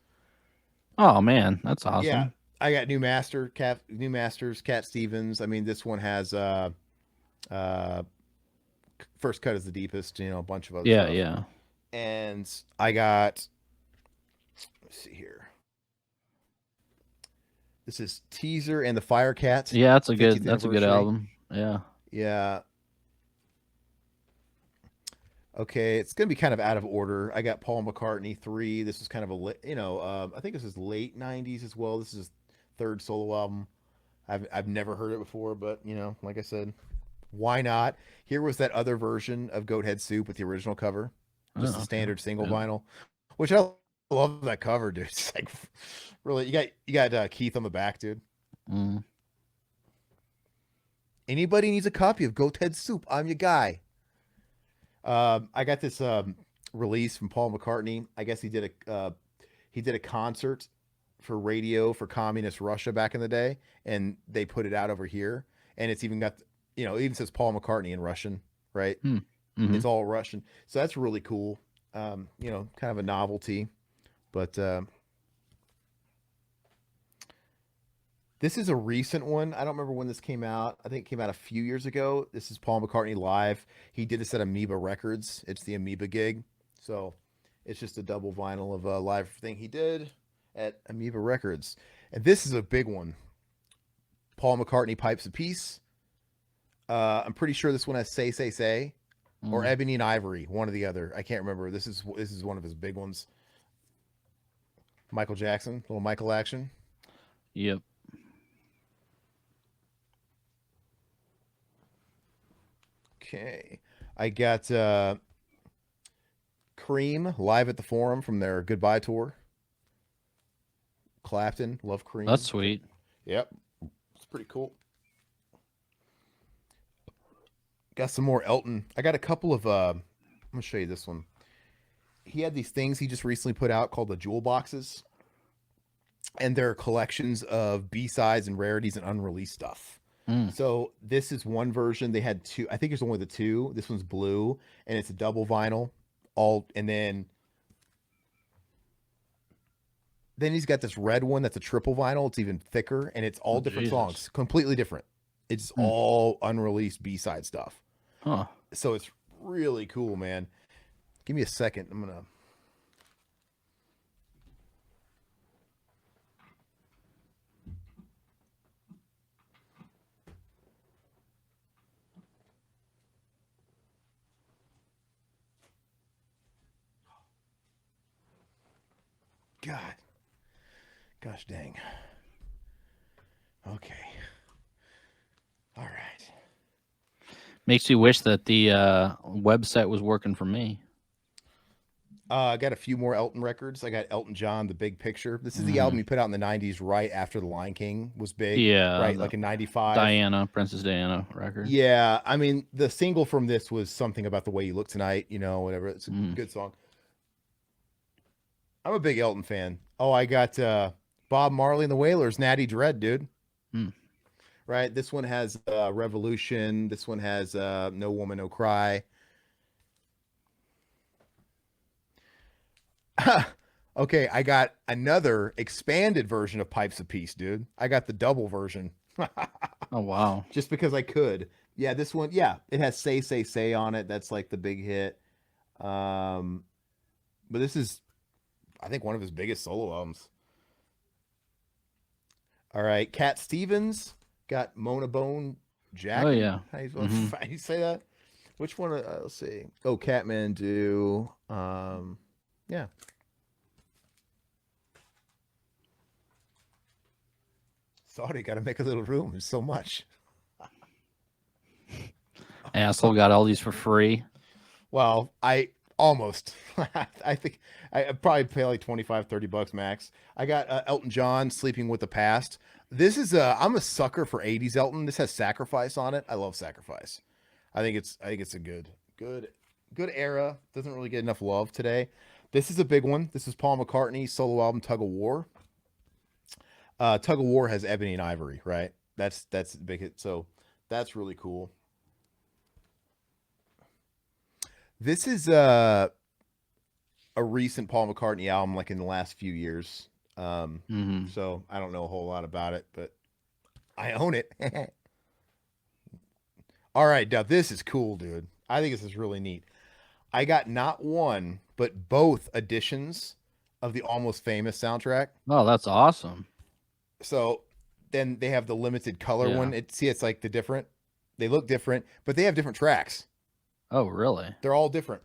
Oh man, that's awesome. Yeah, I got New Masters, Cat Stevens. I mean, this one has First Cut is the Deepest, a bunch of other stuff. Yeah. And I got, let's see here. This is Teaser and the Firecat. Yeah, that's a 50th good anniversary. album. Yeah. Yeah. Okay, it's gonna be kind of out of order. I got Paul McCartney 3. This is kind of I think this is late 90s as well. This is his 3rd solo album. I've never heard it before, but like I said, why not? Here was that other version of Goathead Soup with the original cover, just a standard single vinyl, which I love that cover, dude. It's like really, you got Keith on the back, dude. Anybody needs a copy of Goathead Soup, I'm your guy. I got this release from Paul McCartney. I guess he did a concert for radio for communist Russia back in the day, and they put it out over here, and it's even got it even says Paul McCartney in Russian, right? It's all Russian, so that's really cool. Kind of a novelty, but this is a recent one. I don't remember when this came out. I think it came out a few years ago. This is Paul McCartney live. He did this at Amoeba Records. It's the Amoeba gig. So it's just a double vinyl of a live thing he did at Amoeba Records. And this is a big one. Paul McCartney Pipes of Peace. I'm pretty sure this one has Say, Say, Say. Or Ebony and Ivory, one or the other. I can't remember. This is one of his big ones. Michael Jackson, little Michael action. Yep. Okay. I got Cream live at the Forum from their Goodbye tour. Clapton, love Cream. That's sweet. Yep. It's pretty cool. Got some more Elton. I got a couple of I'm gonna show you this one. He had these things he just recently put out called the Jewel Boxes. And they're collections of B-sides and rarities and unreleased stuff. So this is one version. They had 2. I think there's only the 2. This one's blue, and it's a double vinyl. And then he's got this red one that's a triple vinyl. It's even thicker, and it's all different songs, completely different. It's all unreleased B-side stuff. Huh. So it's really cool, man. Give me a second. I'm gonna. Gosh dang. Okay. All right. Makes you wish that the website was working for me. I got a few more Elton records. I got Elton John, The Big Picture. This is the album he put out in the 90s right after The Lion King was big. Yeah. Right, like in 95. Princess Diana record. Yeah. I mean, the single from this was Something About the Way You Look Tonight, whatever. It's a good song. I'm a big Elton fan. Oh, I got Bob Marley and the Wailers, Natty Dread, dude. right? This one has Revolution. This one has No Woman, No Cry. Okay, I got another expanded version of Pipes of Peace, dude. I got the double version. Oh wow. Just because I could. Yeah, this one, yeah, it has Say Say Say on it. That's like the big hit. Um, but this is, I think, one of his biggest solo albums. All right, Cat Stevens got Mona Bone Oh Jackin. yeah. How you, Hmm. how you say that? Which one? Let's see. Oh, Catmandu. Yeah. Sorry, got to make a little room. There's so much. Asshole got all these for free. Well, I almost. I think I'd probably pay like 25, $30 max. I got Elton John, Sleeping with the Past. This is I'm a sucker for 80s Elton. This has Sacrifice on it. I love Sacrifice. I think it's a good era. Doesn't really get enough love today. This is a big one. This is Paul McCartney's solo album Tug of War. Tug of War has Ebony and Ivory, right? That's a big hit. So that's really cool. This is a recent Paul McCartney album, like in the last few years. Hmm. So I don't know a whole lot about it, but I own it. All right, now this is cool, dude. I think this is really neat. I got not one, but both editions of the Almost Famous soundtrack. Oh, that's awesome. So then they have the limited color Yeah. one. It's like the different. They look different, but they have different tracks. Oh really? They're all different.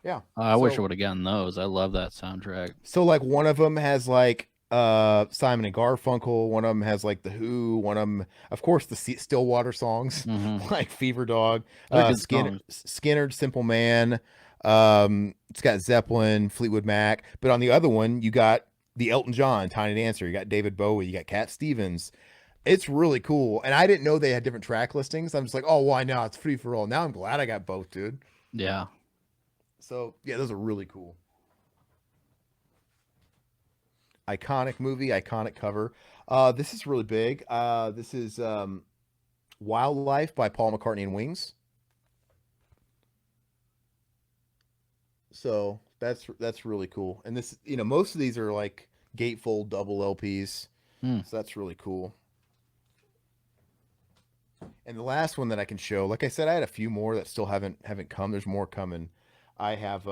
Yeah. I wish I So would have gotten those. I love that soundtrack. so like one of them has like Simon and Garfunkel, one of them has like the Who, one of them of course the Stillwater songs Hmm. like Fever Dog, They're good Skinner, songs. Skinner, Simple Man, it's got Zeppelin, Fleetwood Mac, but on the other one you got the Elton John, Tiny Dancer, you got David Bowie, you got Cat Stevens. It's really cool, and I didn't know they had different track listings. I'm just like, oh, why not? It's free for all. Now I'm glad I got both, dude. Yeah. So yeah, those are really cool. Iconic movie, iconic cover. This is really big. This is Wildlife by Paul McCartney and Wings. So that's really cool. And this, most of these are like gatefold double LPs. Hmm. So that's really cool. And the last one that I can show, like I said, I had a few more that still haven't come. There's more coming. I have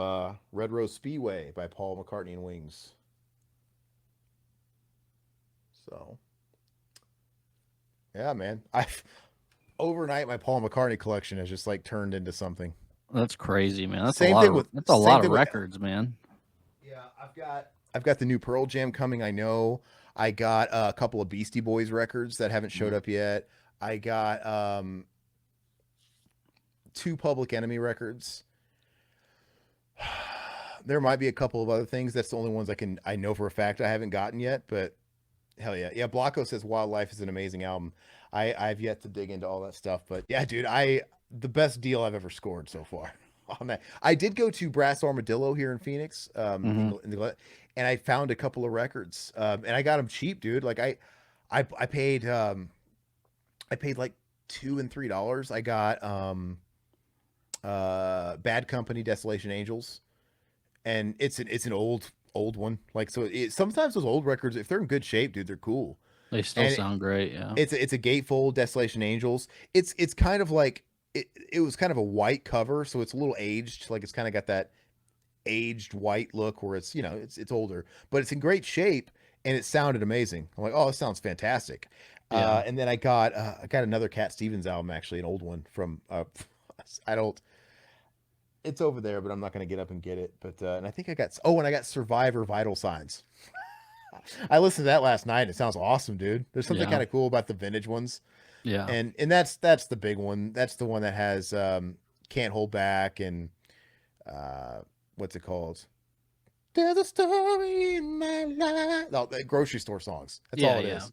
Red Rose Speedway by Paul McCartney and Wings. So yeah, man. I've overnight my Paul McCartney collection has just like turned into something. That's crazy, man. That's a Same lot thing of with that's a same lot of thing with records, man. yeah, I've got the new Pearl Jam coming, I know. I got a couple of Beastie Boys records that haven't showed Mhm. up yet. I got two Public Enemy records. There might be a couple of other things. That's the only ones I know for a fact I haven't gotten yet, but hell yeah. Yeah, Blocko says Wildlife is an amazing album. I've yet to dig into all that stuff, but yeah, dude, the best deal I've ever scored so far on that. I did go to Brass Armadillo here in Phoenix, Mhm. and I found a couple of records, and I got them cheap, dude. Like I paid like $2 and $3. I got Bad Company, Desolation Angels, and it's an old one. Like so, sometimes those old records, if they're in good shape, dude, they're cool. They still And sound great, yeah. it's a gatefold Desolation Angels. It's kind of like it was kind of a white cover, so it's a little aged. Like it's kind of got that aged white look where it's older, but it's in great shape and it sounded amazing. I'm like, oh, this sounds fantastic. Yeah. And then I got another Cat Stevens album, actually an old one from I don't it's over there, but I'm not gonna get up and get it. But and I think I got Survivor Vital Signs. I listened to that last night. It sounds awesome, dude. There's something Yeah. kind of cool about the vintage ones, Yeah. and that's the big one. That's the one that has Can't Hold Back and uh, what's it called? There's a story in my life. No, the grocery store songs. That's Yeah, all it yeah. is.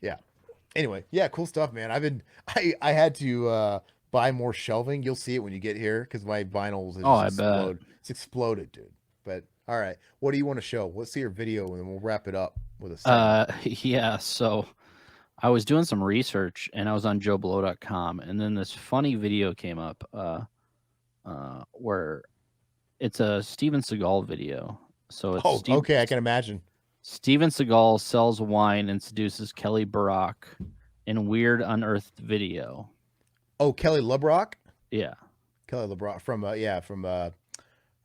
Yeah. Anyway, yeah, cool stuff, man. I had to buy more shelving. You'll see it when you get here because my vinyls has Oh, just I bet. exploded. It's exploded, dude. But all right, what do you want to show? Let's see your video and then we'll wrap it up with a segment. Yeah, so I was doing some research and I was on JoeBlow.com, and then this funny video came up where it's a Steven Seagal video. So it's Oh, okay, I can imagine. Steven Seagal sells wine and seduces Kelly Barak in weird unearthed video. Oh, Kelly LeBrock? Yeah, Kelly LeBrock from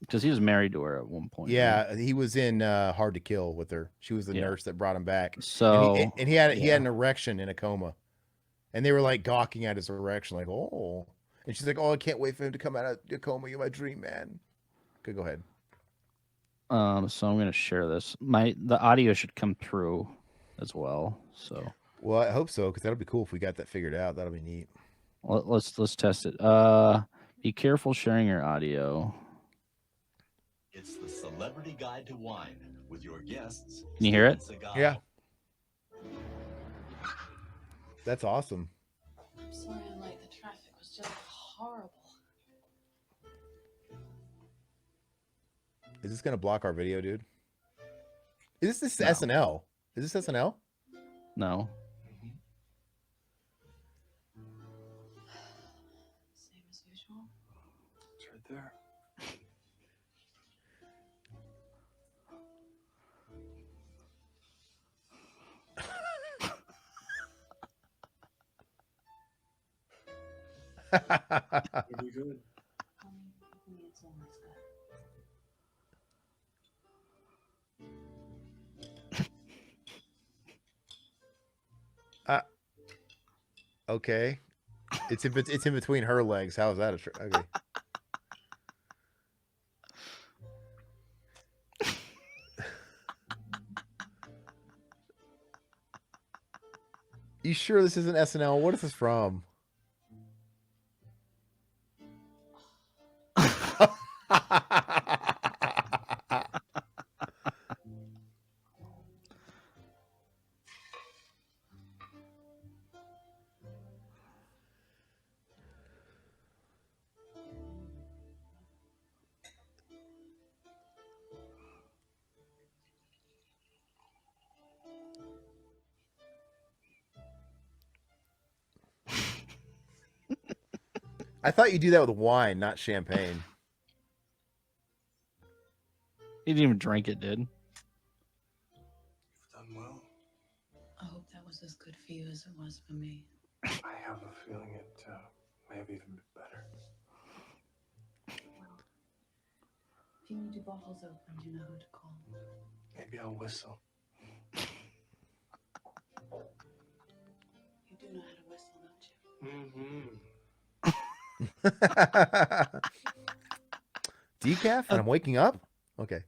because he was married to her at one point. yeah, he was in Hard to Kill with her. She was the Yeah. nurse that brought him back. So And he had yeah. an erection in a coma. And they were like gawking at his erection, like, oh. And she's like, oh, I can't wait for him to come out of the coma. You're my dream man. Okay, go ahead. So I'm gonna share this. The audio should come through as well. So Well, I hope so, because that'll be cool if we got that figured out. That'll be neat. let's test it. Be careful sharing your audio. It's the Celebrity Guide to Wine with your guests. Can you hear it? Steven Seagal. Yeah. That's awesome. I'm sorry I'm late. The traffic was just horrible. Is this gonna block our video, dude? Is this No. SNL? Is this SNL? No. Same as usual. It's right there. It'll be good. It's almost good. Okay. It's in between her legs. How is that okay? You sure this isn't SNL? What is this from? I thought you do that with wine, not champagne. He didn't even drink it, dude. You've done well. I hope that was as good for you as it was for me. I have a feeling it may have even been better. Well, if you need your bottles opened, you know who to call. Maybe I'll whistle. You do know how to whistle, don't you? Mm-hmm. Decaf and I'm waking up? Okay.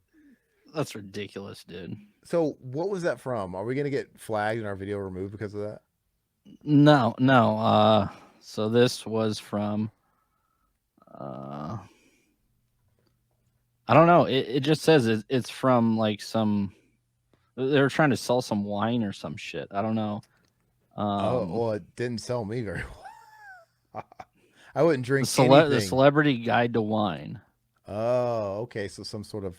That's ridiculous, dude. So what was that from? Are we gonna get flagged and our video removed because of that? No. So this was from. I don't know. It just says it's from like some. They were trying to sell some wine or some shit. I don't know. Well, it didn't sell me very well. I wouldn't drink the anything. Celebrity Guide to Wine. Oh, okay. So some sort of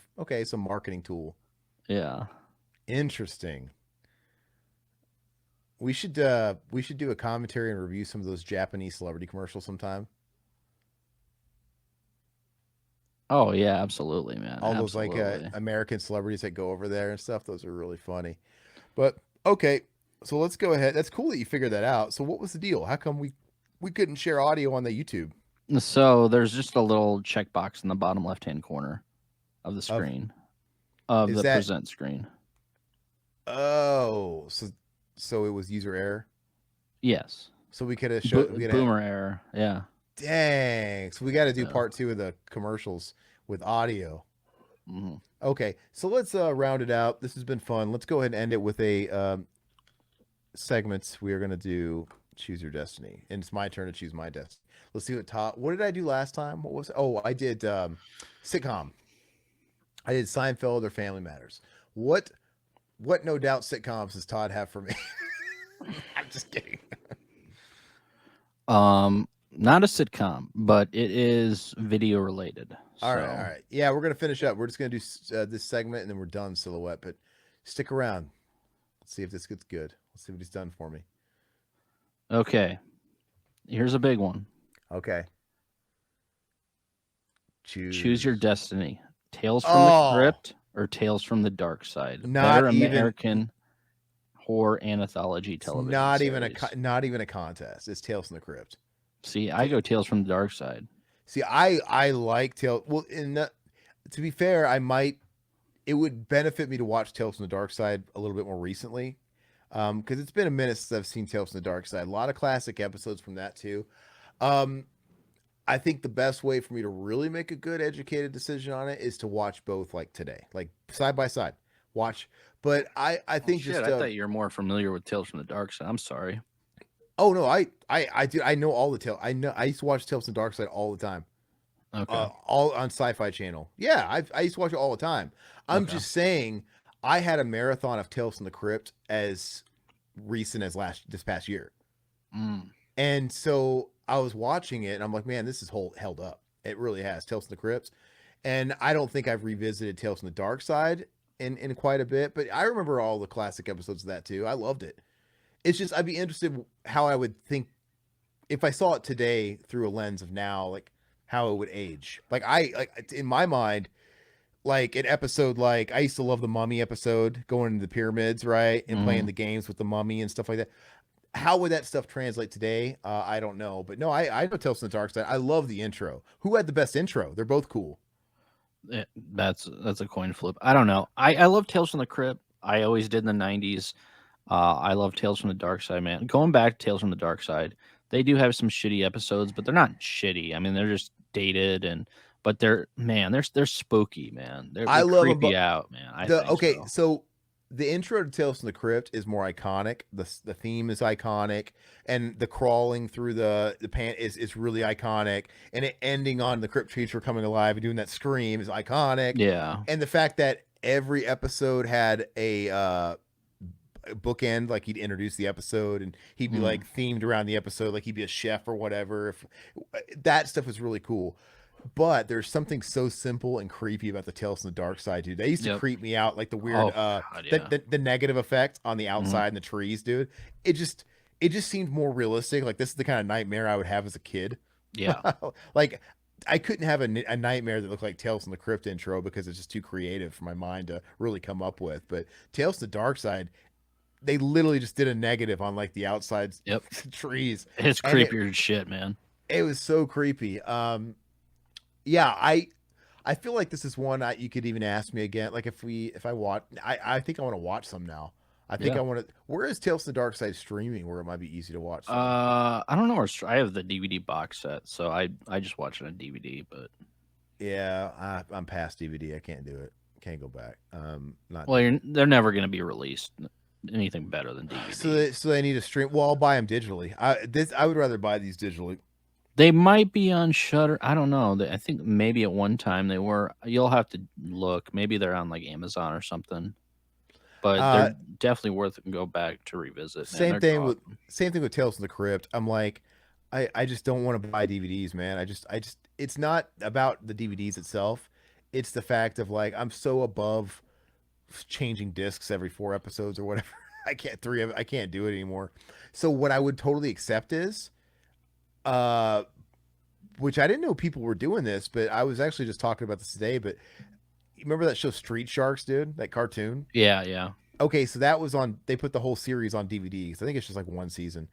some marketing tool. Yeah. Interesting. We should do a commentary and review some of those Japanese celebrity commercials sometime. Oh yeah, absolutely, man. All those like American celebrities that go over there and stuff. Those are really funny. But okay, so let's go ahead. That's cool that you figured that out. So what was the deal? How come we couldn't share audio on the YouTube? So there's just a little checkbox in the bottom left-hand corner of the screen of Is the that- present screen. Oh, so it was user error. Yes. So we could have showed Boomer error. Yeah. Dang. So we got to do Yeah. part 2 of the commercials with audio. Mhm. Okay, so let's round it out. This has been fun. Let's go ahead and end it with a segments. We are going to do Choose Your Destiny, and it's my turn to choose my destiny. Let's see what did I do last time? What was? Oh, I did sitcom. I did Seinfeld or Family Matters. What no doubt sitcoms does Todd have for me? I'm just kidding. Not a sitcom, but it is video related. All right. Yeah, we're gonna finish up. We're just gonna do this segment and then we're done. Silhouette, but stick around. Let's see if this gets good. Let's see what he's done for me. Okay, here's a big one. Okay. Choose your destiny. Tales from the Oh, Crypt or Tales from the Dark Side. not Better even. American horror anthology It's television series. not even a contest. It's Tales from the Crypt. See, I go Tales from the Dark Side. See, I like Tales. Well, to be fair, I might. It would benefit me to watch Tales from the Dark Side a little bit more recently, because it's been a minute since I've seen Tales from the Dark Side. A lot of classic episodes from that too. Um, I think the best way for me to really make a good educated decision on it is to watch both like today, like side by side. Watch, but I think Shit, just I thought you were more familiar with Tales from the Dark Side. I'm sorry. oh no, I do I know all the tale. I know I used to watch Tales from the Dark Side all the time. Okay. All on Sci-Fi Channel. Yeah, I used to watch it all the time. I'm Okay. just saying I had a marathon of Tales from the Crypt as recent as this past year. Mm. And so I was watching it and I'm like, man, this is held up. It really has. Tales from the Crypt. And I don't think I've revisited Tales from the Dark Side in quite a bit, but I remember all the classic episodes of that too. I loved it. It's just I'd be interested how I would think if I saw it today through a lens of now, like how it would age. Like in my mind, like an episode like I used to love the Mummy episode, going into the pyramids, right, and playing Mhm. the games with the Mummy and stuff like that. How would that stuff translate today? I don't know, but no, I know Tales from the Dark Side. I love the intro. Who had the best intro? They're both cool. That's a coin flip. I don't know. I love Tales from the Crypt. I always did in the 90s. I love Tales from the Dark Side, man. Going back to Tales from the Dark Side, they do have some shitty episodes, but they're not shitty. I mean, they're just dated but they're spooky, man. I They love them, creep you but out, man. I think okay, so. so the intro to Tales from the Crypt is more iconic. The theme is iconic, and the crawling through the pan is really iconic. And it ending on the crypt creature coming alive and doing that scream is iconic. Yeah. And the fact that every episode had a bookend, like he'd introduce the episode and he'd be Mm. like themed around the episode, like he'd be a chef or whatever. If that stuff was really cool. But there's something so simple and creepy about the Tales from the Dark Side, dude. They used to Yep. creep me out, like the weird, Oh, God, yeah. the negative effect on the outside and the trees, dude. It just seemed more realistic. Like this is the kind of nightmare I would have as a kid. Yeah. Like I couldn't have a nightmare that looked like Tales from the Crypt intro because it's just too creative for my mind to really come up with. But Tales from the Dark Side, they literally just did a negative on like the outside Yep. trees. It's And creepier than shit, man. it was so creepy. Yeah, I feel like this is one you could even ask me again. Like if I watch, I think I want to watch some now. I think Yeah. I want to. Where is Tales from the Dark Side streaming? Where it might be easy to watch. Some? I don't know. I have the DVD box set, so I just watch it on DVD. But Yeah, I'm past DVD. I can't do it. Can't go back. Not. well, they're never going to be released anything better than DVD. So they need to stream. Well, I'll buy them digitally. I would rather buy these digitally. They might be on Shutter. I don't know. I think maybe at one time they were. You'll have to look. Maybe they're on like Amazon or something. But they're definitely worth it and go back to revisit. Man. Same thing with Tales from the Crypt. I'm like, I just don't want to buy DVDs, man. I just it's not about the DVDs itself. It's the fact of like I'm so above changing discs every 4 episodes or whatever. I can't do it anymore. So what I would totally accept is which I didn't know people were doing this, but I was actually just talking about this today, but you remember that show Street Sharks, dude? That cartoon? Yeah. Okay, so that was they put the whole series on DVDs. I think it's just like one season.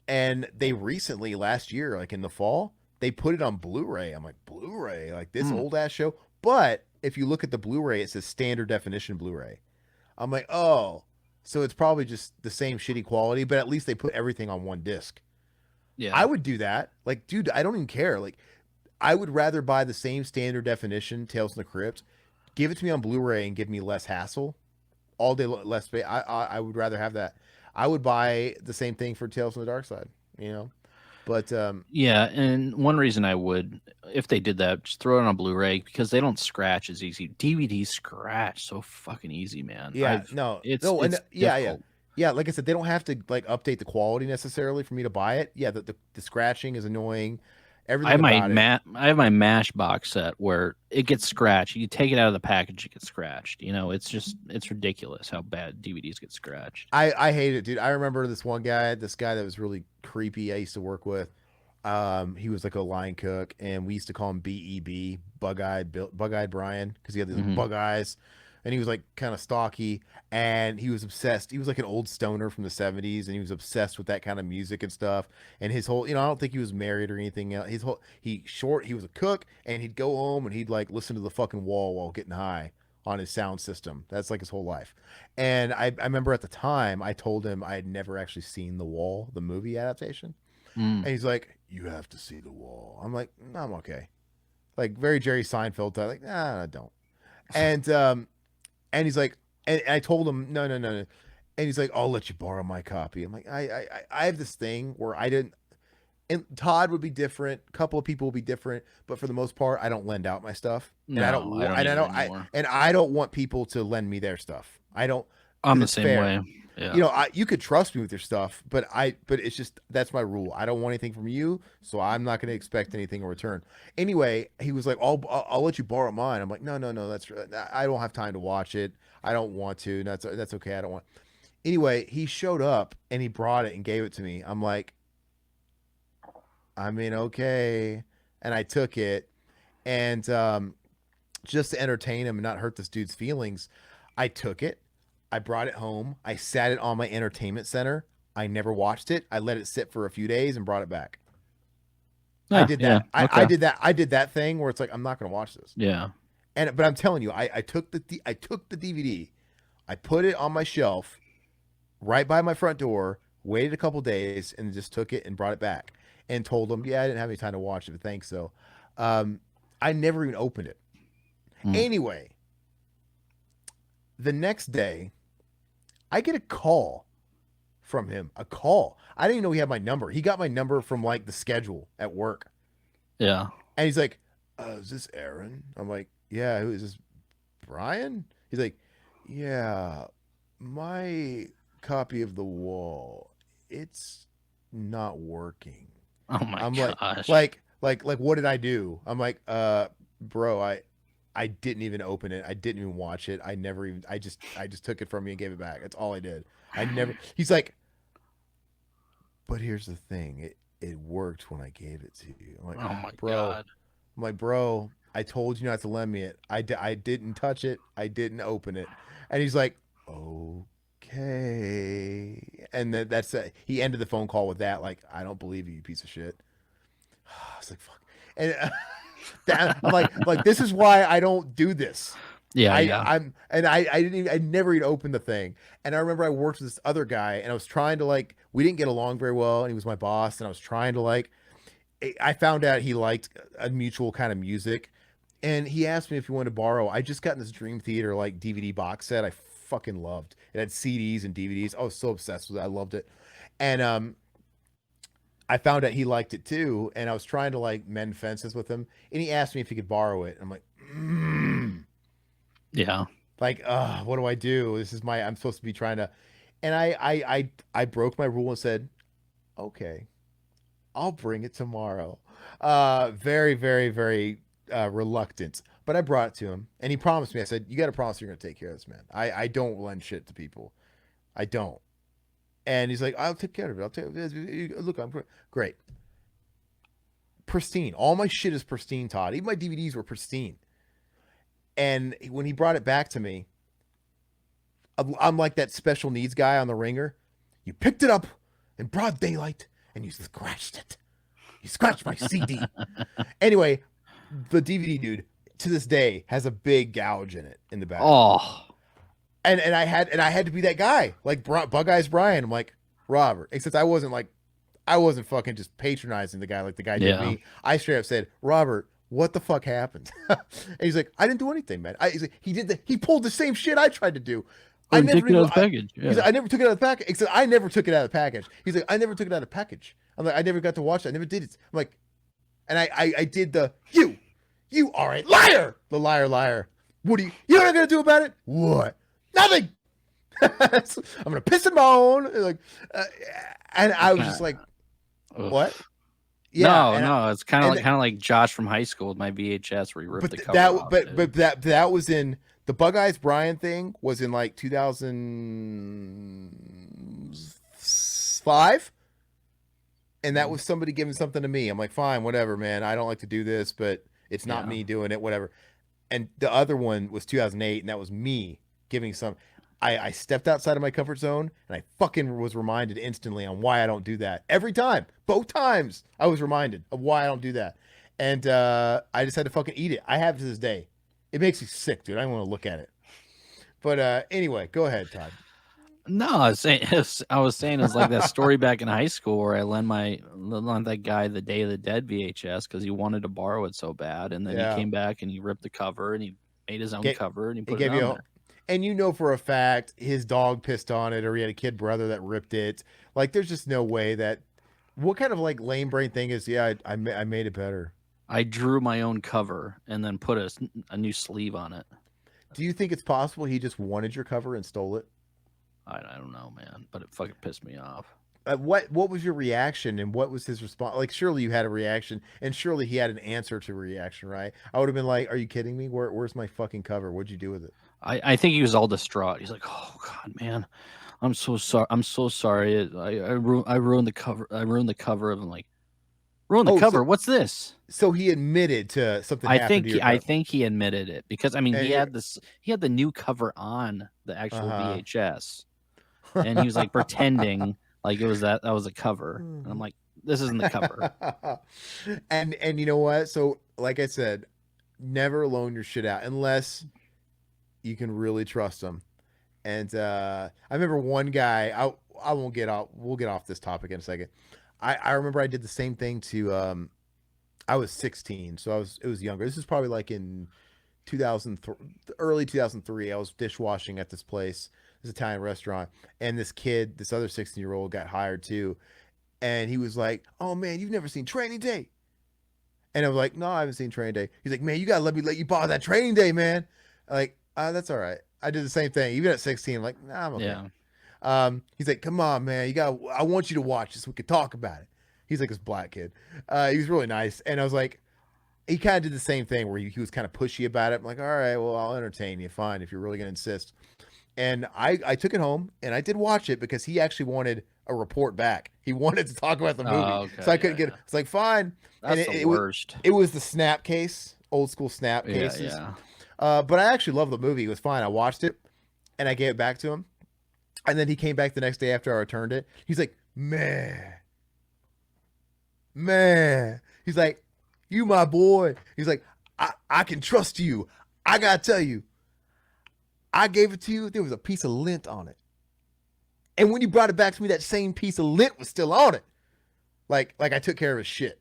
And they recently, last year, like in the fall, they put it on Blu-ray. I'm like, Blu-ray? Like this old ass show? But if you look at the Blu-ray, it says standard definition Blu-ray. I'm like, oh, so it's probably just the same shitty quality, but at least they put everything on one disc. Yeah. I would do that. Like, dude, I don't even care. Like, I would rather buy the same standard definition Tales from the Crypt, give it to me on Blu-ray, and give me less hassle, all day less space. I would rather have that. I would buy the same thing for Tales from the Dark Side, you know. But yeah, and one reason I would, if they did that, just throw it on Blu-ray because they don't scratch as easy. DVDs scratch so fucking easy, man. yeah, It's yeah. difficult. Yeah, like I said, they don't have to like update the quality necessarily for me to buy it. Yeah, the scratching is annoying. Everything I have about it. I have my Mash box set where it gets scratched. You take it out of the package, it gets scratched. You know, it's ridiculous how bad DVDs get scratched. I hate it, dude. I remember this guy that was really creepy. I used to work with. He was like a line cook, and we used to call him BEB, Bug Eyed Brian, because he had these Mhm. bug eyes, and he was like kind of stocky, and he was obsessed. He was like an old stoner from the '70s, and he was obsessed with that kind of music and stuff. And his whole, I don't think he was married or anything else. He was a cook, and he'd go home and he'd like listen to the fucking wall while getting high on his sound system. That's like his whole life. And I remember at the time I told him I had never actually seen The Wall, the movie adaptation. Mm. And he's like, "You have to see The Wall." I'm like, "No, I'm okay." Like very Jerry Seinfeld type. Like, nah, I don't. And he's like, and I told him, no, no, no, no. And he's like, "I'll let you borrow my copy." I'm like, I have this thing where I didn't. And Todd would be different. A couple of people will be different, but for the most part, I don't lend out my stuff, and I don't. No, I don't And I even don't. anymore. I don't want people to lend me their stuff. I don't. I'm the it's same fair. way. Yeah. You could trust me with your stuff, but it's just that's my rule. I don't want anything from you, so I'm not going to expect anything in return. Anyway, he was like, "I'll let you borrow mine." I'm like, "No, no, no, I don't have time to watch it. I don't want to. That's okay. I don't want." Anyway, he showed up and he brought it and gave it to me. I'm like, I mean, okay, and I took it, and just to entertain him and not hurt this dude's feelings, I took it. I brought it home. I sat it on my entertainment center. I never watched it. I let it sit for a few days and brought it back. I Yeah, did yeah, that. I okay. did that. I did that thing where it's like I'm not going to watch this. Yeah. But I'm telling you, I took the DVD, I put it on my shelf right by my front door, waited a couple days, and just took it and brought it back and told them, yeah, I didn't have any time to watch it, but thanks though. I never even opened it. Mm. Anyway, the next day, I get a call from him. A call. I didn't even know he had my number. He got my number from like the schedule at work. Yeah. And he's like, "Is this Aaron?" I'm like, "Yeah, who is this? Brian?" He's like, "Yeah, my copy of The Wall, it's not working." Oh my I'm gosh. like, what did I do? I'm like, bro, I didn't even open it. I didn't even watch it. I just took it from you and gave it back. That's all I did. He's like, "But here's the thing. It worked when I gave it to you." I'm like, Oh my bro. god. I'm like, "Bro, I told you not to lend me it. I didn't touch it. I didn't open it." And he's like, "Okay." And that's it. He ended the phone call with that. Like, "I don't believe you, you piece of shit." I was like, "Fuck." And I'm like, this is why I don't do this. Yeah, I yeah. I never even opened the thing. And I remember I worked with this other guy, and I was trying to like, we didn't get along very well, and he was my boss, and I was trying to like, I found out he liked a mutual kind of music, and he asked me if he wanted to borrow. I just got in this Dream Theater like DVD box set. I fucking loved. It had CDs and DVDs. I was so obsessed with it. I loved it. And I found out he liked it too, and I was trying to like mend fences with him, and he asked me if he could borrow it. I'm like, Yeah. like, what do I do? I'm supposed to be trying to, and I broke my rule and said, "Okay, I'll bring it tomorrow." Very, very, very reluctant, but I brought it to him, and he promised me. I said, "You got to promise you're going to take care of this, man. I don't lend shit to people. I don't." And he's like, "I'll take care of it. I'll take look, I'm great, pristine. All my shit is pristine, Todd. Even my DVDs were pristine." And when he brought it back to me, I'm like that special needs guy on The Ringer. "You picked it up in broad daylight and you scratched it. You scratched my CD." Anyway, the DVD dude to this day has a big gouge in it in the back. Oh. And I had to be that guy, like Bug Eyes Brian. I'm like, "Robert," except I wasn't fucking just patronizing the guy like the guy did Yeah. me. I straight up said, "Robert, what the fuck happened?" And he's like, "I didn't do anything, man." He's like, he pulled the same shit I tried to do. I never Take it out even, of the package. he's like, "I never took it out of the package." Except I never took it out of the package. He's like, "I never took it out of the package." I'm like, "I never got to watch it. I never did it." I'm like, and I did the you are a liar. The liar. What you know what I'm gonna do about it? What? Nothing. I'm gonna piss and moan. Like, and I was just like, Ugh. "What?" Yeah, no, it's kind and of like Josh from high school with my VHS where he ripped but the th- cover that off. but dude. but that was in the Bug Eyes Brian thing was in like 2005, and that Mhm. was somebody giving something to me. I'm like, fine, whatever, man. I don't like to do this, but it's not Yeah. me doing it, whatever. And the other one was 2008, and that was me giving some. I stepped outside of my comfort zone, and I fucking was reminded instantly on why I don't do that. Every time, both times, I was reminded of why I don't do that, and I just had to fucking eat it. I have it to this day. It makes me sick, dude. I don't want to look at it. But anyway, go ahead, Todd. No, I was saying it's like that story back in high school where I lent that guy the Day of the Dead VHS because he wanted to borrow it so bad, and then Yeah. he came back and he ripped the cover and he made his own Ga- cover and he It put it gave on you, there. and you know for a fact his dog pissed on it, or he had a kid brother that ripped it. Like, there's just no way that. What kind of like lame brain thing is? Yeah, I made it better. I drew my own cover and then put a new sleeve on it. Do you think it's possible he just wanted your cover and stole it? I don't know, man, but it fucking pissed me off. What was your reaction, and what was his response? Like, surely you had a reaction, and surely he had an answer to a reaction, right? I would have been like, "Are you kidding me? Where's my fucking cover? What'd you do with it?" I think he was all distraught. He's like, "Oh God, man, I'm so sorry. I'm so sorry. I ruined the cover. I ruined the cover of him. Like, ruined the Oh, so- cover. What's this?" So he admitted to something happened to your I cover. think he admitted it because I mean And he you- had the new cover on the actual Uh-huh. VHS, and he was like pretending like that was a cover, and I'm like, this isn't the cover. and you know what? So like I said, never loan your shit out unless you can really trust them. And I remember one guy. I won't get off. We'll get off this topic in a second. I remember I did the same thing to. I was 16, so it was younger. This is probably like in 2003, early 2003. I was dishwashing at this place, this Italian restaurant, and this other 16-year-old got hired too, and he was like, "Oh man, you've never seen Training Day?" And I was like, "No, I haven't seen Training Day." He's like, "Man, you gotta let you borrow that Training Day, man." I'm like, that's all right. I did the same thing, even at 16. I'm like, "Nah, I'm okay." Yeah, He's like, "Come on, man, I want you to watch this. We could talk about it." He's like this black kid. He was really nice, and I was like, he kind of did the same thing where he was kind of pushy about it. I'm like, "All right, well, I'll entertain you, fine, if you're really gonna insist." And I took it home and I did watch it because he actually wanted a report back. He wanted to talk about the movie, Oh, okay, so I couldn't yeah, get. It's like fine. that's And the it was worst. it was the snap case, old school snap Yeah, cases. yeah. But I actually loved the movie. It was fine. I watched it and I gave it back to him. And then he came back the next day after I returned it. He's like, man. He's like, "You my boy." He's like, I can trust you. I gotta tell you, I gave it to you. There was a piece of lint on it. And when you brought it back to me, that same piece of lint was still on it. Like I took care of his shit.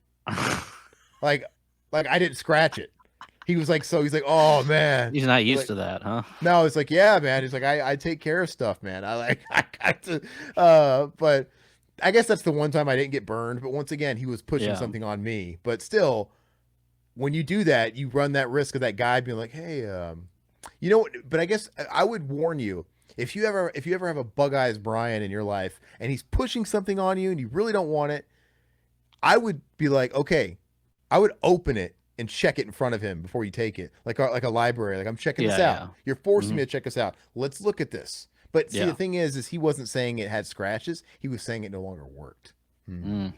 Like I didn't scratch it. He was like, he's like, "Oh man." He's not used Like- to that, huh? No, it's like, "Yeah, man." He's like, I take care of stuff, man. I got to, but I guess that's the one time I didn't get burned. But once again, he was pushing Yeah. something on me. But still, when you do that, you run that risk of that guy being like, "Hey, you know what?" But I guess I would warn you, if you ever have a Bug Eyes Brian in your life and he's pushing something on you and you really don't want it, I would be like, okay, I would open it and check it in front of him before you take it, like a library. Like, I'm checking this Yeah, out. yeah. You're forcing Mhm. me to check this out. Let's look at this. But see, Yeah. the thing is he wasn't saying it had scratches. He was saying it no longer worked. Mm.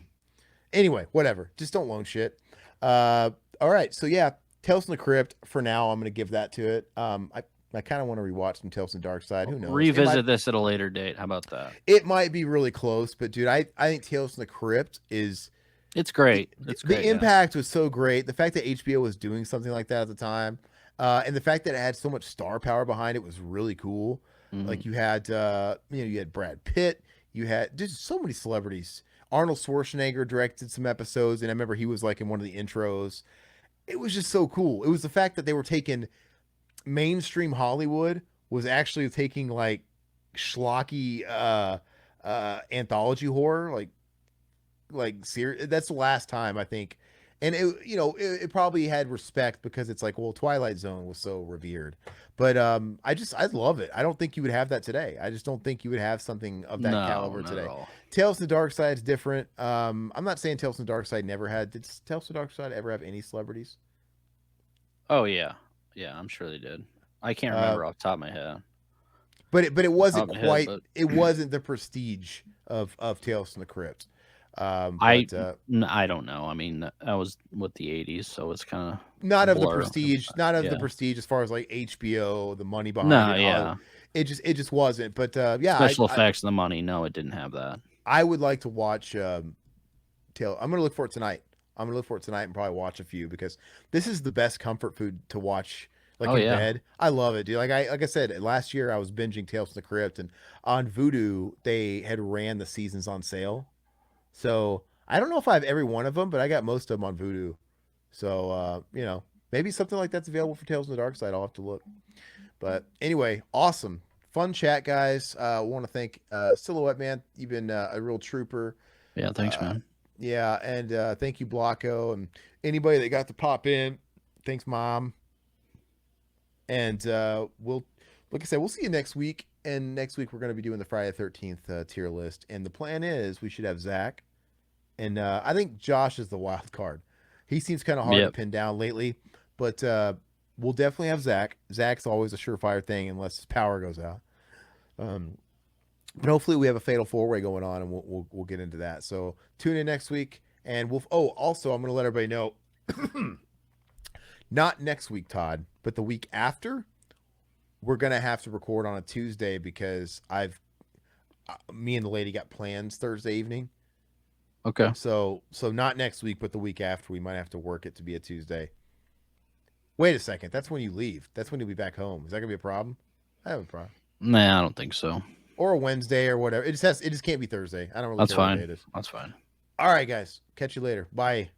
Anyway, whatever. Just don't loan shit. All right. So yeah, Tales from the Crypt. For now, I'm gonna give that to it. I kind of want to rewatch some Tales from the Dark Side. Who knows? Revisit this at a later date. How about that? It might be really close, but dude, I think Tales from the Crypt is It's great. It's great. the yeah. impact was so great. The fact that HBO was doing something like that at the time, and the fact that it had so much star power behind it was really cool. Mhm. Like you had you had Brad Pitt, you had just so many celebrities. Arnold Schwarzenegger directed some episodes, and I remember he was like in one of the intros. It was just so cool. It was the fact that they were taking mainstream Hollywood was actually taking like schlocky anthology horror, like that's the last time I think And it probably had respect because it's like, well, Twilight Zone was so revered. But I love it. I don't think you would have that today. I just don't think you would have something of that No, caliber not at today. all. Tales from the Dark Side is different. I'm not saying Tales from the Dark Side never had. Did Tales from the Dark Side ever have any celebrities? Oh yeah, yeah. I'm sure they did. I can't remember off the top of my head. But it wasn't Top of my head, quite. but- It wasn't the prestige of Tales from the Crypt. I don't know. I mean, that was with the '80s, so it's kind of not of the blur. prestige, not of the Yeah. prestige as far as like HBO, the money behind no, it. yeah. It just wasn't. But yeah, Special effects and the money. No, it didn't have that. I would like to watch Tail. I'm gonna look for it tonight. I'm gonna look for it tonight and probably watch a few because this is the best comfort food to watch. Like Oh, in yeah. bed, I love it, dude. Like I said last year, I was binging Tales from the Crypt, and on Vudu they had ran the seasons on sale. So I don't know if I have every one of them, but I got most of them on Vudu. So maybe something like that's available for Tales from the Dark Side. I'll have to look. But anyway, awesome, fun chat, guys. I want to thank Silhouette Man. You've been a real trooper. Yeah, thanks, man. Yeah, and thank you, Blocko, and anybody that got to pop in. Thanks, Mom. And like I said, we'll see you next week. And next week we're going to be doing the Friday the 13th tier list. And the plan is we should have Zach, and I think Josh is the wild card. He seems kind of hard to Yep. pin down lately, but we'll definitely have Zach. Zach's always a surefire thing unless his power goes out. But hopefully we have a fatal four-way going on, and we'll get into that. So tune in next week, and also I'm going to let everybody know, not next week, Todd, but the week after, we're going to have to record on a Tuesday because me and the lady got plans Thursday evening. Okay. So not next week, but the week after, we might have to work it to be a Tuesday. Wait a second. That's when you leave. That's when you'll be back home. Is that going to be a problem? I have a problem. Nah, I don't think so. Or a Wednesday or whatever. It just can't be Thursday. I don't really That's care what fine. day it is. That's fine. All right, guys. Catch you later. Bye.